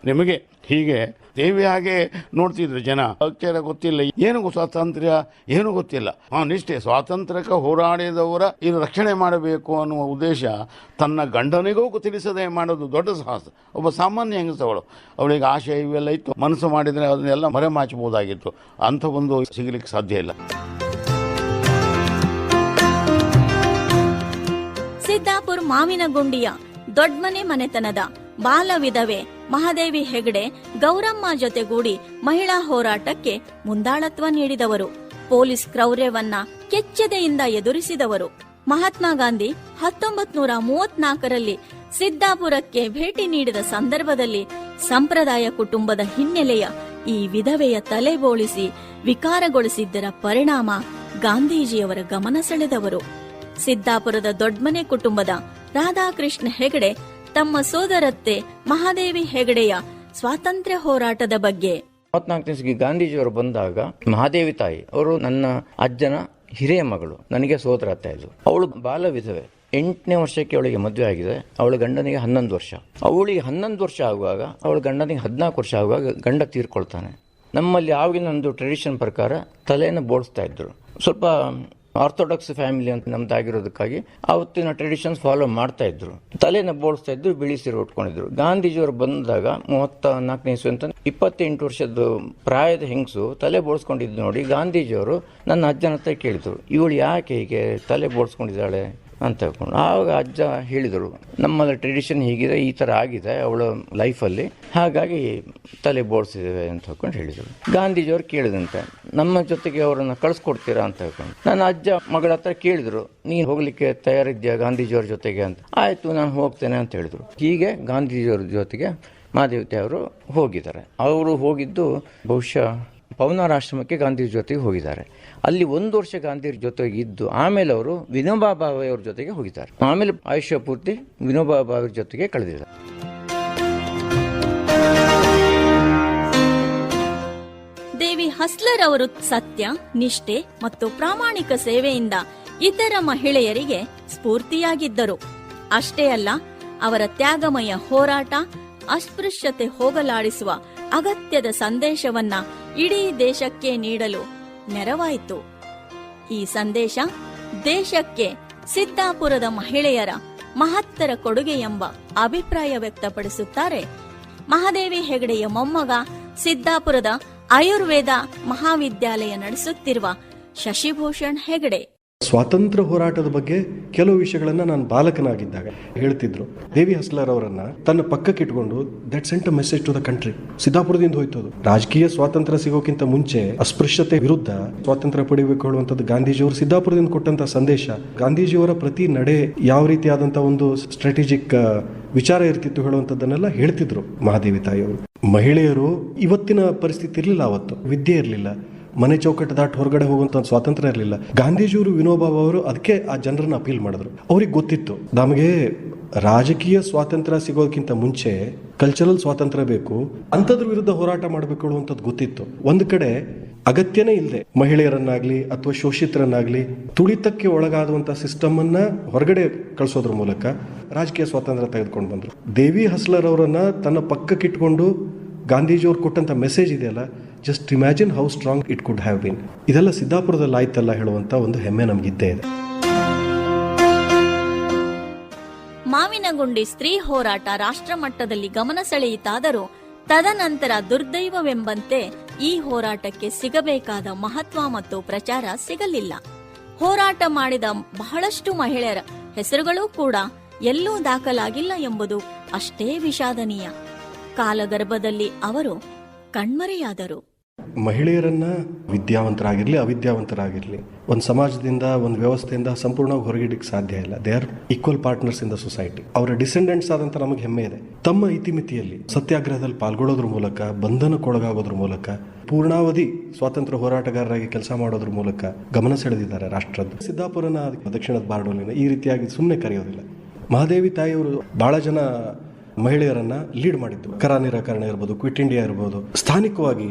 ನಿಮಗೆ ಹೀಗೆ ದೇವಿ ಹಾಗೆ ನೋಡ್ತಿದ್ರು ಜನ. ಅಕ್ಷರ ಗೊತ್ತಿಲ್ಲ, ಏನು ಸ್ವಾತಂತ್ರ್ಯ ಏನು ಗೊತ್ತಿಲ್ಲ. ನಿಷ್ಠೆ ಸ್ವಾತಂತ್ರ್ಯಕ್ಕೆ ಹೋರಾಡಿದವರ ಇದು ರಕ್ಷಣೆ ಮಾಡಬೇಕು ಅನ್ನುವ ಉದ್ದೇಶ ತನ್ನ ಗಂಡನಿಗೂ ತಿಳಿಸದೆ ಮಾಡೋದು ದೊಡ್ಡ ಸಾಹಸ. ಒಬ್ಬ ಸಾಮಾನ್ಯ ಹೆಂಗಸವಳು, ಅವಳಿಗೆ ಆಶೆ ಇವೆಲ್ಲ ಇತ್ತು. ಮನಸ್ಸು ಮಾಡಿದರೆ ಅದನ್ನೆಲ್ಲ ಮರೆಮಾಚಬಹುದಾಗಿತ್ತು. ಅಂಥ ಒಂದು ಸಿಗಲಿಕ್ಕೆ ಸಾಧ್ಯ ಇಲ್ಲ. ಸಿದ್ದಾಪುರ ಮಾವಿನಗುಂಡಿಯ ದೊಡ್ಮನೆ ಮನೆತನದ ಬಾಲ ವಿಧವೆ ಮಹಾದೇವಿ ಹೆಗಡೆ ಗೌರಮ್ಮ ಜೊತೆಗೂಡಿ ಮಹಿಳಾ ಹೋರಾಟಕ್ಕೆ ಮುಂದಾಳತ್ವ ನೀಡಿದವರು. ಪೊಲೀಸ್ ಕ್ರೌರ್ಯವನ್ನ ಕೆಚ್ಚೆದೆಯಿಂದ ಎದುರಿಸಿದವರು. ಮಹಾತ್ಮ ಗಾಂಧಿ 1934ರಲ್ಲಿ ಸಿದ್ದಾಪುರಕ್ಕೆ ಭೇಟಿ ನೀಡಿದ ಸಂದರ್ಭದಲ್ಲಿ ಸಂಪ್ರದಾಯ ಕುಟುಂಬದ ಹಿನ್ನೆಲೆಯ ಈ ವಿಧವೆಯ ತಲೆಬೋಳಿಸಿ ವಿಕಾರಗೊಳಿಸಿದ್ದರ ಪರಿಣಾಮ ಗಾಂಧೀಜಿಯವರ ಗಮನ ಸೆಳೆದವರು. ಸಿದ್ದಾಪುರದ ದೊಡ್ಮನೆ ಕುಟುಂಬದ ರಾಧಾಕೃಷ್ಣ ಹೆಗಡೆ ತಮ್ಮ ಸೋದರತ್ತೆ ಮಹಾದೇವಿ ಹೆಗಡೆಯ ಸ್ವಾತಂತ್ರ್ಯ ಹೋರಾಟದ ಬಗ್ಗೆ 34ನೇ ಗಾಂಧೀಜಿಯವರು ಬಂದಾಗ ಮಹಾದೇವಿ ತಾಯಿ ಅವರು ನನ್ನ ಅಜ್ಜನ ಹಿರಿಯ ಮಗಳು, ನನಗೆ ಸೋದರ ಅತ್ತೆ ಇದು. ಅವಳು ಬಾಲ ವಿಧವೆ. 8ನೇ ವರ್ಷಕ್ಕೆ ಅವಳಿಗೆ ಮದುವೆ ಆಗಿದೆ. ಅವಳ ಗಂಡನಿಗೆ 11 ವರ್ಷ. ಅವಳಿಗೆ 11 ವರ್ಷ ಆಗುವಾಗ ಅವಳ ಗಂಡನಿಗೆ 14 ವರ್ಷ ಆಗುವಾಗ ಗಂಡ ತೀರ್ಕೊಳ್ತಾನೆ. ನಮ್ಮಲ್ಲಿ ಆವಾಗಿನ ಒಂದು ಟ್ರೆಡಿಷನ್ ಪ್ರಕಾರ ತಲೆಯನ್ನು ಬೋಳಿಸ್ತಾ ಇದ್ರು. ಸ್ವಲ್ಪ ಆರ್ಥೋಡಾಕ್ಸ್ ಫ್ಯಾಮಿಲಿ ಅಂತ ನಮ್ದಾಗಿರೋದಕ್ಕಾಗಿ ಆವತ್ತಿನ ಟ್ರೆಡಿಷನ್ಸ್ ಫಾಲೋ ಮಾಡ್ತಾ ಇದ್ರು. ತಲೆನ ಬೋಳಿಸ್ತಾ ಇದ್ರು, ಬಿಳಿ ಸೀರೆ ಉಟ್ಕೊಂಡಿದ್ರು. ಗಾಂಧೀಜಿಯವರು ಬಂದಾಗ 34ನೇ ಇಸ್ವಿ ಅಂತ 28 ವರ್ಷದ ಪ್ರಾಯದ ಹೆಂಗಸು ತಲೆ ಬೋಳಿಸ್ಕೊಂಡಿದ್ದು ನೋಡಿ ಗಾಂಧೀಜಿಯವರು ನನ್ನ ಅಜ್ಜನ ಹತ್ರ ಕೇಳಿದ್ರು, ಇವಳು ಯಾಕೆ ಹೀಗೆ ತಲೆ ಬೋಳಿಸ್ಕೊಂಡಿದ್ದಾಳೆ ಅಂತ ಹೇಳ್ಕೊಂಡು. ಆವಾಗ ಅಜ್ಜ ಹೇಳಿದರು, ನಮ್ಮಲ್ಲಿ ಟ್ರೆಡಿಷನ್ ಹೀಗಿದೆ, ಈ ಥರ ಆಗಿದೆ ಅವಳ ಲೈಫಲ್ಲಿ, ಹಾಗಾಗಿ ತಲೆ ಬೋಳಿಸಿದ್ದೇವೆ ಅಂತ ಹೇಳ್ಕೊಂಡು ಹೇಳಿದರು. ಗಾಂಧೀಜಿಯವರು ಕೇಳಿದಂತೆ ನಮ್ಮ ಜೊತೆಗೆ ಅವರನ್ನು ಕಳಿಸ್ಕೊಡ್ತೀರಾ ಅಂತ ಹೇಳ್ಕೊಂಡು. ನನ್ನ ಅಜ್ಜ ಮಗಳ ಹತ್ರ ಕೇಳಿದರು, ನೀನು ಹೋಗ್ಲಿಕ್ಕೆ ತಯಾರಿದ್ಯಾ ಗಾಂಧೀಜಿಯವ್ರ ಜೊತೆಗೆ ಅಂತ. ಆಯಿತು, ನಾನು ಹೋಗ್ತೇನೆ ಅಂತ ಹೇಳಿದರು. ಹೀಗೆ ಗಾಂಧೀಜಿಯವ್ರ ಜೊತೆಗೆ ಮಹಾದೇವತೆ ಅವರು ಹೋಗಿದ್ದಾರೆ. ಅವರು ಹೋಗಿದ್ದು ಬಹುಶಃ ಪವನಾರ ಆಶ್ರಮಕ್ಕೆ ಗಾಂಧೀಜಿ ಜೊತೆಗೆ ಹೋಗಿದ್ದಾರೆ. ಅಲ್ಲಿ 1 ವರ್ಷ ಗಾಂಧೀಜಿ ಜೊತೆಗೆ ಇದ್ದು ಆಮೇಲೆ ಅವರು ವಿನೋಬಾ ಭಾವೆ ಅವ್ರ ಜೊತೆಗೆ ಹೋಗಿದ್ದಾರೆ. ಆಮೇಲೆ ಆಯುಷ್ಯ ಪೂರ್ತಿ ವಿನೋಬಾ ಭಾವೆ ಜೊತೆಗೆ ಕಳೆದಿದ್ದಾರೆ. ದೇವಿ ಹಸ್ಲರ್ ಅವರು ಸತ್ಯ, ನಿಷ್ಠೆ ಮತ್ತು ಪ್ರಾಮಾಣಿಕ ಸೇವೆಯಿಂದ ಇತರ ಮಹಿಳೆಯರಿಗೆ ಸ್ಫೂರ್ತಿಯಾಗಿದ್ದರು. ಅಷ್ಟೇ ಅಲ್ಲ, ಅವರ ತ್ಯಾಗಮಯ ಹೋರಾಟ ಅಸ್ಪೃಶ್ಯತೆ ಹೋಗಲಾಡಿಸುವ ಅಗತ್ಯದ ಸಂದೇಶವನ್ನ ಇಡೀ ದೇಶಕ್ಕೆ ನೀಡಲು ನೆರವಾಯಿತು. ಈ ಸಂದೇಶ ದೇಶಕ್ಕೆ ಸಿದ್ದಾಪುರದ ಮಹಿಳೆಯರ ಮಹತ್ತರ ಕೊಡುಗೆ ಎಂಬ ಅಭಿಪ್ರಾಯ ವ್ಯಕ್ತಪಡಿಸುತ್ತಾರೆ ಮಹಾದೇವಿ ಹೆಗಡೆಯ ಮೊಮ್ಮಗ, ಸಿದ್ದಾಪುರದ ಆಯುರ್ವೇದ ಮಹಾವಿದ್ಯಾಲಯ ನಡೆಸುತ್ತಿರುವ ಶಶಿಭೂಷಣ್ ಹೆಗಡೆ. ಸ್ವಾತಂತ್ರ್ಯ ಹೋರಾಟದ ಬಗ್ಗೆ ಕೆಲವು ವಿಷಯಗಳನ್ನ ನಾನು ಬಾಲಕನಾಗಿದ್ದಾಗ ಹೇಳ್ತಿದ್ರು. ದೇವಿ ಹಸ್ಲರ್ ಅವರನ್ನ ತನ್ನ ಪಕ್ಕಕ್ಕೆ ಇಟ್ಕೊಂಡು that sent a message to the country. ಸಿದ್ದಾಪುರದಿಂದ ಹೋಯ್ತು ಅದು. ರಾಜಕೀಯ ಸ್ವಾತಂತ್ರ್ಯ ಸಿಗೋಕ್ಕಿಂತ ಮುಂಚೆ ಅಸ್ಪೃಶ್ಯತೆ ವಿರುದ್ಧ ಸ್ವಾತಂತ್ರ್ಯ ಪಡಿಬೇಕು ಹೇಳುವಂಥದ್ದು ಗಾಂಧೀಜಿಯವರು ಸಿದ್ದಾಪುರದಿಂದ ಕೊಟ್ಟಂತ ಸಂದೇಶ. ಗಾಂಧೀಜಿಯವರ ಪ್ರತಿ ನಡೆ ಯಾವ ರೀತಿಯಾದಂತಹ ಒಂದು ಸ್ಟ್ರಾಟಜಿಕ್ ವಿಚಾರ ಇರ್ತಿತ್ತು ಹೇಳುವಂಥದ್ದನ್ನೆಲ್ಲ ಹೇಳ್ತಿದ್ರು ಮಹಾದೇವಿ ತಾಯಿಯವರು. ಮಹಿಳೆಯರು ಇವತ್ತಿನ ಪರಿಸ್ಥಿತಿ ಇರಲಿಲ್ಲ, ಅವತ್ತು ವಿದ್ಯೆ ಇರಲಿಲ್ಲ, ಮನೆ ಚೌಕಟ್ಟು ದಾಟ್ ಹೊರಗಡೆ ಹೋಗುವಂತ ಸ್ವಾತಂತ್ರ್ಯ ಇರಲಿಲ್ಲ. ಗಾಂಧೀಜಿಯವರು ವಿನೋಬಾ ಅವರು ಅದಕ್ಕೆ ಆ ಜನರನ್ನ ಅಪೀಲ್ ಮಾಡಿದ್ರು. ಅವ್ರಿಗೆ ಗೊತ್ತಿತ್ತು ನಮಗೆ ರಾಜಕೀಯ ಸ್ವಾತಂತ್ರ್ಯ ಸಿಗೋದಕ್ಕಿಂತ ಮುಂಚೆ ಕಲ್ಚರಲ್ ಸ್ವಾತಂತ್ರ್ಯ ಬೇಕು, ಅಂಥದ್ರ ವಿರುದ್ಧ ಹೋರಾಟ ಮಾಡಬೇಕು ಅನ್ನುವಂಥದ್ದು ಗೊತ್ತಿತ್ತು. ಒಂದು ಕಡೆ ಅಗತ್ಯನೇ ಇಲ್ಲದೆ ಮಹಿಳೆಯರನ್ನಾಗ್ಲಿ ಅಥವಾ ಶೋಷಿತರನ್ನಾಗ್ಲಿ ತುಳಿತಕ್ಕೆ ಒಳಗಾದಂತ ಸಿಸ್ಟಮ್ ಅನ್ನ ಹೊರಗಡೆ ಕಳಿಸೋದ್ರ ಮೂಲಕ ರಾಜಕೀಯ ಸ್ವಾತಂತ್ರ್ಯ ತೆಗೆದುಕೊಂಡು ಬಂದ್ರು. ದೇವಿ ಹಸ್ಲರ್ ಅವರನ್ನ ತನ್ನ ಪಕ್ಕಕ್ಕಿಟ್ಕೊಂಡು ಗಾಂಧೀಜಿಯವ್ರು ಕೊಟ್ಟಂತ ಮೆಸೇಜ್ ಇದೆಯಲ್ಲ, just imagine how strong it could have been. ಇದೆಲ್ಲ ಸಿದ್ದಾಪುರದಲ್ಲಿ ಆಯ್ತಲ್ಲ ಹೇಳುವಂತ ಒಂದು ಹೆಮ್ಮೆ ನಮಗಿದ್ದೇ ಇದೆ. ಮಾವಿನಗುಂಡಿ ಸ್ತ್ರೀ ಹೋರಾಟ ರಾಷ್ಟ್ರ ಮಟ್ಟದಲ್ಲಿ ಗಮನ ಸೆಳೆಯಿತಾದರೂ ತದನಂತರ ದುರ್ದೈವವೆಂಬಂತೆ ಈ ಹೋರಾಟಕ್ಕೆ ಸಿಗಬೇಕಾದ ಮಹತ್ವ ಮತ್ತು ಪ್ರಚಾರ ಸಿಗಲಿಲ್ಲ. ಹೋರಾಟ ಮಾಡಿದ ಬಹಳಷ್ಟು ಮಹಿಳೆಯರ ಹೆಸರುಗಳೂ ಕೂಡ ಎಲ್ಲೂ ದಾಖಲಾಗಿಲ್ಲ ಎಂಬುದು ಅಷ್ಟೇ ವಿಷಾದನೀಯ. ಕಾಲಗರ್ಭದಲ್ಲಿ ಅವರು ಕಣ್ಮರೆಯಾದರು. ಮಹಿಳೆಯರನ್ನ ವಿದ್ಯಾವಂತರಾಗಿರ್ಲಿ ಅವಿದ್ಯಾವಂತರಾಗಿರ್ಲಿ ಒಂದು ಸಮಾಜದಿಂದ ಒಂದು ವ್ಯವಸ್ಥೆಯಿಂದ ಸಂಪೂರ್ಣವಾಗಿ ಹೊರಗಿಡಕ್ಕೆ ಸಾಧ್ಯ ಇಲ್ಲ. They are equal partners in the society. ಅವರ ಡಿಸೆಂಡೆಂಟ್ಸ್ ಆದಂತ ನಮಗೆ ಹೆಮ್ಮೆ ಇದೆ. ತಮ್ಮ ಇತಿಮಿತಿಯಲ್ಲಿ ಸತ್ಯಾಗ್ರಹದಲ್ಲಿ ಪಾಲ್ಗೊಳ್ಳೋದ್ರ ಮೂಲಕ, ಬಂಧನಕ್ಕೊಳಗಾಗೋದ್ರ ಮೂಲಕ, ಪೂರ್ಣಾವಧಿ ಸ್ವಾತಂತ್ರ್ಯ ಹೋರಾಟಗಾರರಾಗಿ ಕೆಲಸ ಮಾಡೋದ್ರ ಮೂಲಕ ಗಮನ ಸೆಳೆದಿದ್ದಾರೆ ರಾಷ್ಟ್ರದ. ಸಿದ್ದಾಪುರನ ದಕ್ಷಿಣದ ಬಾರ್ಡೋಲಿನ ಈ ರೀತಿಯಾಗಿ ಸುಮ್ಮನೆ ಕರೆಯೋದಿಲ್ಲ. ಮಹಾದೇವಿ ತಾಯಿಯವರು ಬಹಳ ಜನ ಮಹಿಳೆಯರನ್ನ ಲೀಡ್ ಮಾಡಿದ್ದು. ಕರ ನಿರಾಕರಣೆ ಇರ್ಬೋದು, ಕ್ವಿಟ್ ಇಂಡಿಯಾ ಇರ್ಬೋದು, ಸ್ಥಾನಿಕವಾಗಿ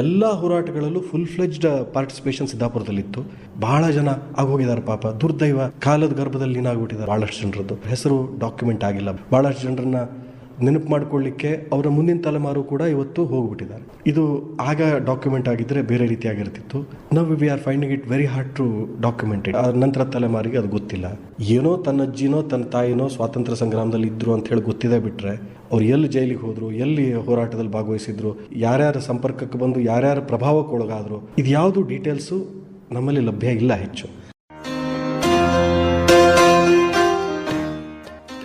ಎಲ್ಲ ಹೋರಾಟಗಳಲ್ಲೂ ಫುಲ್ ಫ್ಲೆಜ್ಡ್ ಪಾರ್ಟಿಸಿಪೇಷನ್ ಸಿದ್ದಾಪುರದಲ್ಲಿತ್ತು. ಬಹಳ ಜನ ಆಗೋಗಿದ್ದಾರೆ ಪಾಪ, ದುರ್ದೈವ, ಕಾಲದ ಗರ್ಭದಲ್ಲಿ ನೀನಾಗ್ಬಿಟ್ಟಿದ್ದಾರೆ. ಬಹಳಷ್ಟು ಜನರದ್ದು ಹೆಸರು ಡಾಕ್ಯುಮೆಂಟ್ ಆಗಿಲ್ಲ. ಬಹಳಷ್ಟು ಜನರನ್ನ ನೆನಪು ಮಾಡ್ಕೊಳ್ಳಿಕ್ಕೆ ಅವರ ಮುಂದಿನ ತಲೆಮಾರು ಕೂಡ ಇವತ್ತು ಹೋಗ್ಬಿಟ್ಟಿದ್ದಾರೆ. ಇದು ಆಗ ಡಾಕ್ಯುಮೆಂಟ್ ಆಗಿದ್ರೆ ಬೇರೆ ರೀತಿಯಾಗಿರ್ತಿತ್ತು. ನಾವು we are finding it very hard to document it. ನಂತರ ತಲೆಮಾರಿಗೆ ಅದು ಗೊತ್ತಿಲ್ಲ. ಏನೋ ತನ್ನ ಅಜ್ಜಿನೋ ತನ್ನ ತಾಯಿನೋ ಸ್ವಾತಂತ್ರ್ಯ ಸಂಗ್ರಾಮದಲ್ಲಿ ಇದ್ರು ಅಂತ ಹೇಳಿ ಗೊತ್ತಿದೆ ಬಿಟ್ರೆ ಅವ್ರು ಎಲ್ಲಿ ಜೈಲಿಗೆ ಹೋದ್ರು, ಎಲ್ಲಿ ಹೋರಾಟದಲ್ಲಿ ಭಾಗವಹಿಸಿದ್ರು, ಯಾರ್ಯಾರ ಸಂಪರ್ಕಕ್ಕೆ ಬಂದು ಯಾರ್ಯಾರ ಪ್ರಭಾವಕ್ಕೆ ಒಳಗಾದ್ರು, ಇದು ಯಾವುದು ಡೀಟೇಲ್ಸು ನಮ್ಮಲ್ಲಿ ಲಭ್ಯ ಇಲ್ಲ ಹೆಚ್ಚು.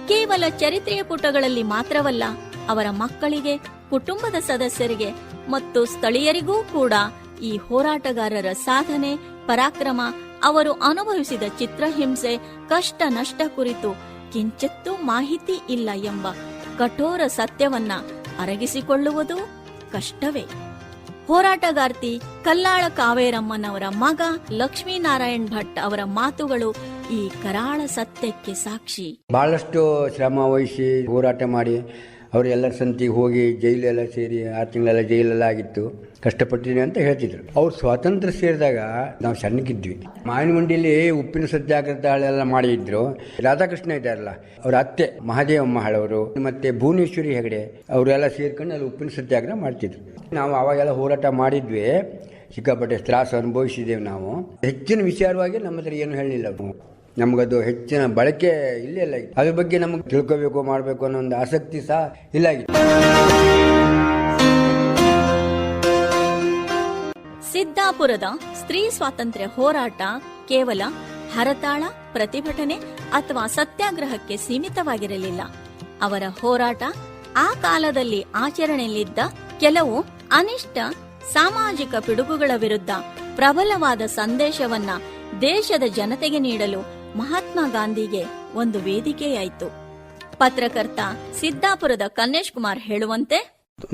ಕೇವಲ ಚರಿತ್ರೆಯ ಪುಟಗಳಲ್ಲಿ ಮಾತ್ರವಲ್ಲ, ಅವರ ಮಕ್ಕಳಿಗೆ, ಕುಟುಂಬದ ಸದಸ್ಯರಿಗೆ ಮತ್ತು ಸ್ಥಳೀಯರಿಗೂ ಕೂಡ ಈ ಹೋರಾಟಗಾರರ ಸಾಧನೆ, ಪರಾಕ್ರಮ, ಅವರು ಅನುಭವಿಸಿದ ಚಿತ್ರಹಿಂಸೆ, ಕಷ್ಟ ನಷ್ಟ ಕುರಿತು ಕಿಂಚಿತ್ತೂ ಮಾಹಿತಿ ಇಲ್ಲ ಎಂಬ ಕಠೋರ ಸತ್ಯವನ್ನ ಅರಗಿಸಿಕೊಳ್ಳುವುದು ಕಷ್ಟವೇ. ಹೋರಾಟಗಾರ್ತಿ ಕಲ್ಲಾಳ ಕಾವೇರಮ್ಮನವರ ಮಗ ಲಕ್ಷ್ಮೀನಾರಾಯಣ್ ಭಟ್ ಅವರ ಮಾತುಗಳು ಈ ಕರಾಳ ಸತ್ಯಕ್ಕೆ ಸಾಕ್ಷಿ. ಬಹಳಷ್ಟು ಶ್ರಮ ವಹಿಸಿ ಹೋರಾಟ ಮಾಡಿ ಅವರು ಎಲ್ಲರ ಸಂತಿಗೆ ಹೋಗಿ ಜೈಲೆಲ್ಲ ಸೇರಿ 6 ತಿಂಗಳೆಲ್ಲ ಜೈಲೆಲ್ಲ ಆಗಿತ್ತು, ಕಷ್ಟಪಟ್ಟಿದ್ದೀನಿ ಅಂತ ಹೇಳ್ತಿದ್ರು. ಅವ್ರು ಸ್ವಾತಂತ್ರ್ಯ ಸೇರಿದಾಗ ನಾವು ಸಣ್ಣಕ್ಕಿದ್ವಿ. ಮಾವಿನಗುಂಡಿಲಿ ಉಪ್ಪಿನ ಸತ್ಯಾಗ್ರಹಗಳೆಲ್ಲ ಮಾಡಿದ್ರು. ರಾಧಾಕೃಷ್ಣ ಇದ್ದಾರಲ್ಲ, ಅವ್ರ ಅತ್ತೆ ಮಹಾದೇವಮ್ಮ ಹಳವರು ಮತ್ತೆ ಭುವನೇಶ್ವರಿ ಹೆಗಡೆ ಅವರೆಲ್ಲ ಸೇರ್ಕೊಂಡು ಅಲ್ಲಿ ಉಪ್ಪಿನ ಸತ್ಯಾಗ್ರಹ ಮಾಡ್ತಿದ್ರು. ನಾವು ಅವಾಗೆಲ್ಲ ಹೋರಾಟ ಮಾಡಿದ್ವಿ, ಸಿಕ್ಕಾಪಟ್ಟೆ ತ್ರಾಸ ಅನುಭವಿಸಿದ್ದೇವೆ. ನಾವು ಹೆಚ್ಚಿನ ವಿಚಾರವಾಗಿ ನಮ್ಮ ಹತ್ರ ಏನು ಹೇಳಲಿಲ್ಲ. ನಮಗದು ಹೆಚ್ಚಿನ ಬಳಕೆ ಇಲ್ಲೇ ಇಲ್ಲ. ಅದ್ರ ಬಗ್ಗೆ ನಮಗೆ ತಿಳ್ಕೋಬೇಕು, ಮಾಡಬೇಕು ಅನ್ನೋ ಒಂದು ಆಸಕ್ತಿ ಸಹ ಇಲ್ಲ. ಸಿದ್ದಾಪುರದ ಸ್ತ್ರೀ ಸ್ವಾತಂತ್ರ್ಯ ಹೋರಾಟ ಕೇವಲ ಹರತಾಳ, ಪ್ರತಿಭಟನೆ ಅಥವಾ ಸತ್ಯಾಗ್ರಹಕ್ಕೆ ಸೀಮಿತವಾಗಿರಲಿಲ್ಲ. ಅವರ ಹೋರಾಟ ಆ ಕಾಲದಲ್ಲಿ ಆಚರಣೆಯಲ್ಲಿದ್ದ ಕೆಲವು ಅನಿಷ್ಟ ಸಾಮಾಜಿಕ ಪಿಡುಗುಗಳ ವಿರುದ್ಧ ಪ್ರಬಲವಾದ ಸಂದೇಶವನ್ನ ದೇಶದ ಜನತೆಗೆ ನೀಡಲು ಮಹಾತ್ಮ ಗಾಂಧಿಗೆ ಒಂದು ವೇದಿಕೆಯಾಯಿತು. ಪತ್ರಕರ್ತ ಸಿದ್ದಾಪುರದ ಕನ್ನೇಶ್ ಕುಮಾರ್ ಹೇಳುವಂತೆ,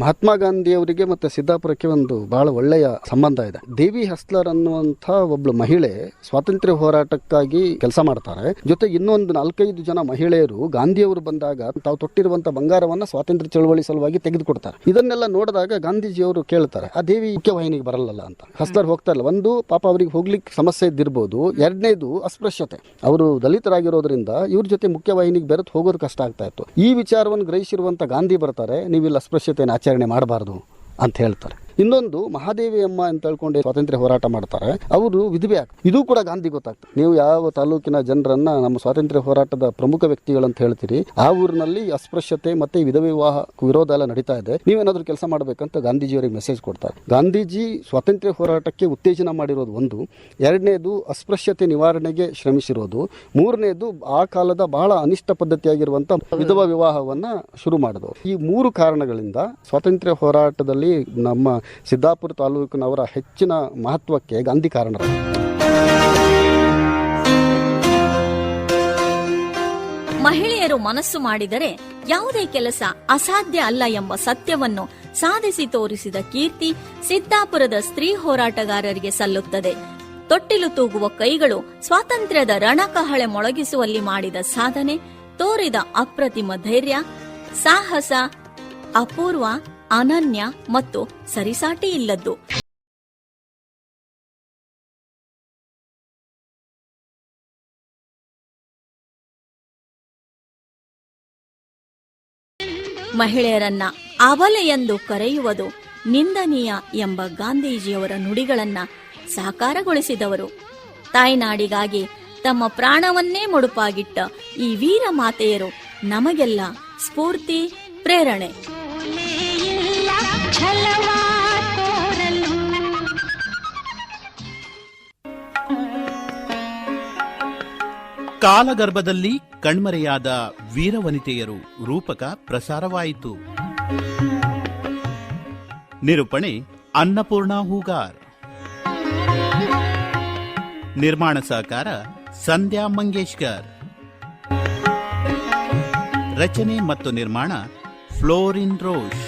ಮಹಾತ್ಮ ಗಾಂಧಿ ಅವರಿಗೆ ಮತ್ತೆ ಸಿದ್ದಾಪುರಕ್ಕೆ ಒಂದು ಬಹಳ ಒಳ್ಳೆಯ ಸಂಬಂಧ ಇದೆ. ದೇವಿ ಹಸ್ಲರ್ ಅನ್ನುವಂಥ ಒಬ್ಳು ಮಹಿಳೆ ಸ್ವಾತಂತ್ರ್ಯ ಹೋರಾಟಕ್ಕಾಗಿ ಕೆಲಸ ಮಾಡ್ತಾರೆ. ಜೊತೆಗೆ ಇನ್ನೊಂದು 4-5 ಜನ ಮಹಿಳೆಯರು ಗಾಂಧಿಯವರು ಬಂದಾಗ ತಾವು ತೊಟ್ಟಿರುವಂತಹ ಬಂಗಾರವನ್ನ ಸ್ವಾತಂತ್ರ್ಯ ಚಳವಳಿ ಸಲುವಾಗಿ ತೆಗೆದುಕೊಡ್ತಾರೆ. ಇದನ್ನೆಲ್ಲ ನೋಡಿದಾಗ ಗಾಂಧೀಜಿಯವರು ಕೇಳ್ತಾರೆ, ಆ ದೇವಿ ಮುಖ್ಯವಾಹಿನಿಗೆ ಬರಲ್ಲ ಅಂತ. ಹಸ್ಲರ್ ಹೋಗ್ತಾರಲ್ಲ, ಒಂದು ಪಾಪ ಅವರಿಗೆ ಹೋಗ್ಲಿಕ್ಕೆ ಸಮಸ್ಯೆ ಇದ್ದಿರ್ಬೋದು, ಎರಡನೇದು ಅಸ್ಪೃಶ್ಯತೆ. ಅವರು ದಲಿತರಾಗಿರೋದ್ರಿಂದ ಇವ್ರ ಜೊತೆ ಮುಖ್ಯವಾಹಿನಿಗೆ ಬೆರೆತು ಹೋಗೋದು ಕಷ್ಟ ಆಗ್ತಾ ಇತ್ತು. ಈ ವಿಚಾರವನ್ನು ಗ್ರಹಿಸಿರುವಂತ ಗಾಂಧಿ ಬರ್ತಾರೆ, ನೀವಿಲ್ಲಿ ಅಸ್ಪೃಶ್ಯತೆ ಆಚರಣೆ ಮಾಡಬಾರದು ಅಂತ ಹೇಳ್ತಾರೆ. ಇನ್ನೊಂದು ಮಹಾದೇವಿ ಅಮ್ಮ ಅಂತ ಹೇಳ್ಕೊಂಡು ಸ್ವಾತಂತ್ರ್ಯ ಹೋರಾಟ ಮಾಡ್ತಾರೆ, ಅವರು ವಿಧವೆ ಆಗ್ತಾರೆ. ಇದು ಕೂಡ ಗಾಂಧಿ ಗೊತ್ತಾಗ್ತದೆ. ನೀವು ಯಾವ ತಾಲೂಕಿನ ಜನರನ್ನ ನಮ್ಮ ಸ್ವಾತಂತ್ರ್ಯ ಹೋರಾಟದ ಪ್ರಮುಖ ವ್ಯಕ್ತಿಗಳಂತ ಹೇಳ್ತೀರಿ, ಆ ಊರಿನಲ್ಲಿ ಅಸ್ಪೃಶ್ಯತೆ ಮತ್ತೆ ವಿಧವೆ ವಿವಾಹ ವಿರೋಧ ಎಲ್ಲ ನಡೀತಾ ಇದೆ, ನೀವೇನಾದ್ರೂ ಕೆಲಸ ಮಾಡ್ಬೇಕಂತ ಗಾಂಧೀಜಿಯವರಿಗೆ ಮೆಸೇಜ್ ಕೊಡ್ತಾರೆ. ಗಾಂಧೀಜಿ ಸ್ವಾತಂತ್ರ್ಯ ಹೋರಾಟಕ್ಕೆ ಉತ್ತೇಜನ ಮಾಡಿರೋದು ಒಂದು, ಎರಡನೇದು ಅಸ್ಪೃಶ್ಯತೆ ನಿವಾರಣೆಗೆ ಶ್ರಮಿಸಿರೋದು, ಮೂರನೇದು ಆ ಕಾಲದ ಬಹಳ ಅನಿಷ್ಟ ಪದ್ಧತಿಯಾಗಿರುವಂತ ವಿಧವಾ ವಿವಾಹವನ್ನ ಶುರು ಮಾಡಿದ್ರು. ಈ 3 ಕಾರಣಗಳಿಂದ ಸ್ವಾತಂತ್ರ್ಯ ಹೋರಾಟದಲ್ಲಿ ನಮ್ಮ ಸಿದ್ದಾಪುರ ತಾಲೂಕಿನವರ ಹೆಚ್ಚಿನ ಮಹತ್ವಕ್ಕೆ ಗಾಂಧಿ ಕಾರಣರು. ಮಹಿಳೆಯರು ಮನಸ್ಸು ಮಾಡಿದರೆ ಯಾವುದೇ ಕೆಲಸ ಅಸಾಧ್ಯ ಅಲ್ಲ ಎಂಬ ಸತ್ಯವನ್ನು ಸಾಧಿಸಿ ತೋರಿಸಿದ ಕೀರ್ತಿ ಸಿದ್ದಾಪುರದ ಸ್ತ್ರೀ ಹೋರಾಟಗಾರರಿಗೆ ಸಲ್ಲುತ್ತದೆ. ತೊಟ್ಟಿಲು ತೂಗುವ ಕೈಗಳು ಸ್ವಾತಂತ್ರ್ಯದ ರಣಕಹಳೆ ಮೊಳಗಿಸುವಲ್ಲಿ ಮಾಡಿದ ಸಾಧನೆ, ತೋರಿದ ಅಪ್ರತಿಮ ಧೈರ್ಯ, ಸಾಹಸ ಅಪೂರ್ವ, ಅನನ್ಯ ಮತ್ತು ಸರಿಸಾಟಿ ಇಲ್ಲದ್ದು. ಮಹಿಳೆಯರನ್ನ ಅಬಲೆ ಎಂದು ಕರೆಯುವುದು ನಿಂದನೀಯ ಎಂಬ ಗಾಂಧೀಜಿಯವರ ನುಡಿಗಳನ್ನ ಸಾಕಾರಗೊಳಿಸಿದವರು. ತಾಯ್ನಾಡಿಗಾಗಿ ತಮ್ಮ ಪ್ರಾಣವನ್ನೇ ಮುಡುಪಾಗಿಟ್ಟ ಈ ವೀರ ಮಾತೆಯರು ನಮಗೆಲ್ಲ ಸ್ಫೂರ್ತಿ, ಪ್ರೇರಣೆ. ಕಾಲಗರ್ಭದಲ್ಲಿ ಕಣ್ಮರೆಯಾದ ವೀರವನಿತೆಯರು ರೂಪಕ ಪ್ರಸಾರವಾಯಿತು. ನಿರೂಪಣೆ ಅನ್ನಪೂರ್ಣ ಹೂಗಾರ್. ನಿರ್ಮಾಣ ಸಹಕಾರ ಸಂಧ್ಯಾ ಮಂಗೇಶ್ಕರ್. ರಚನೆ ಮತ್ತು ನಿರ್ಮಾಣ ಫ್ಲೋರಿನ್ ರೋಷ್.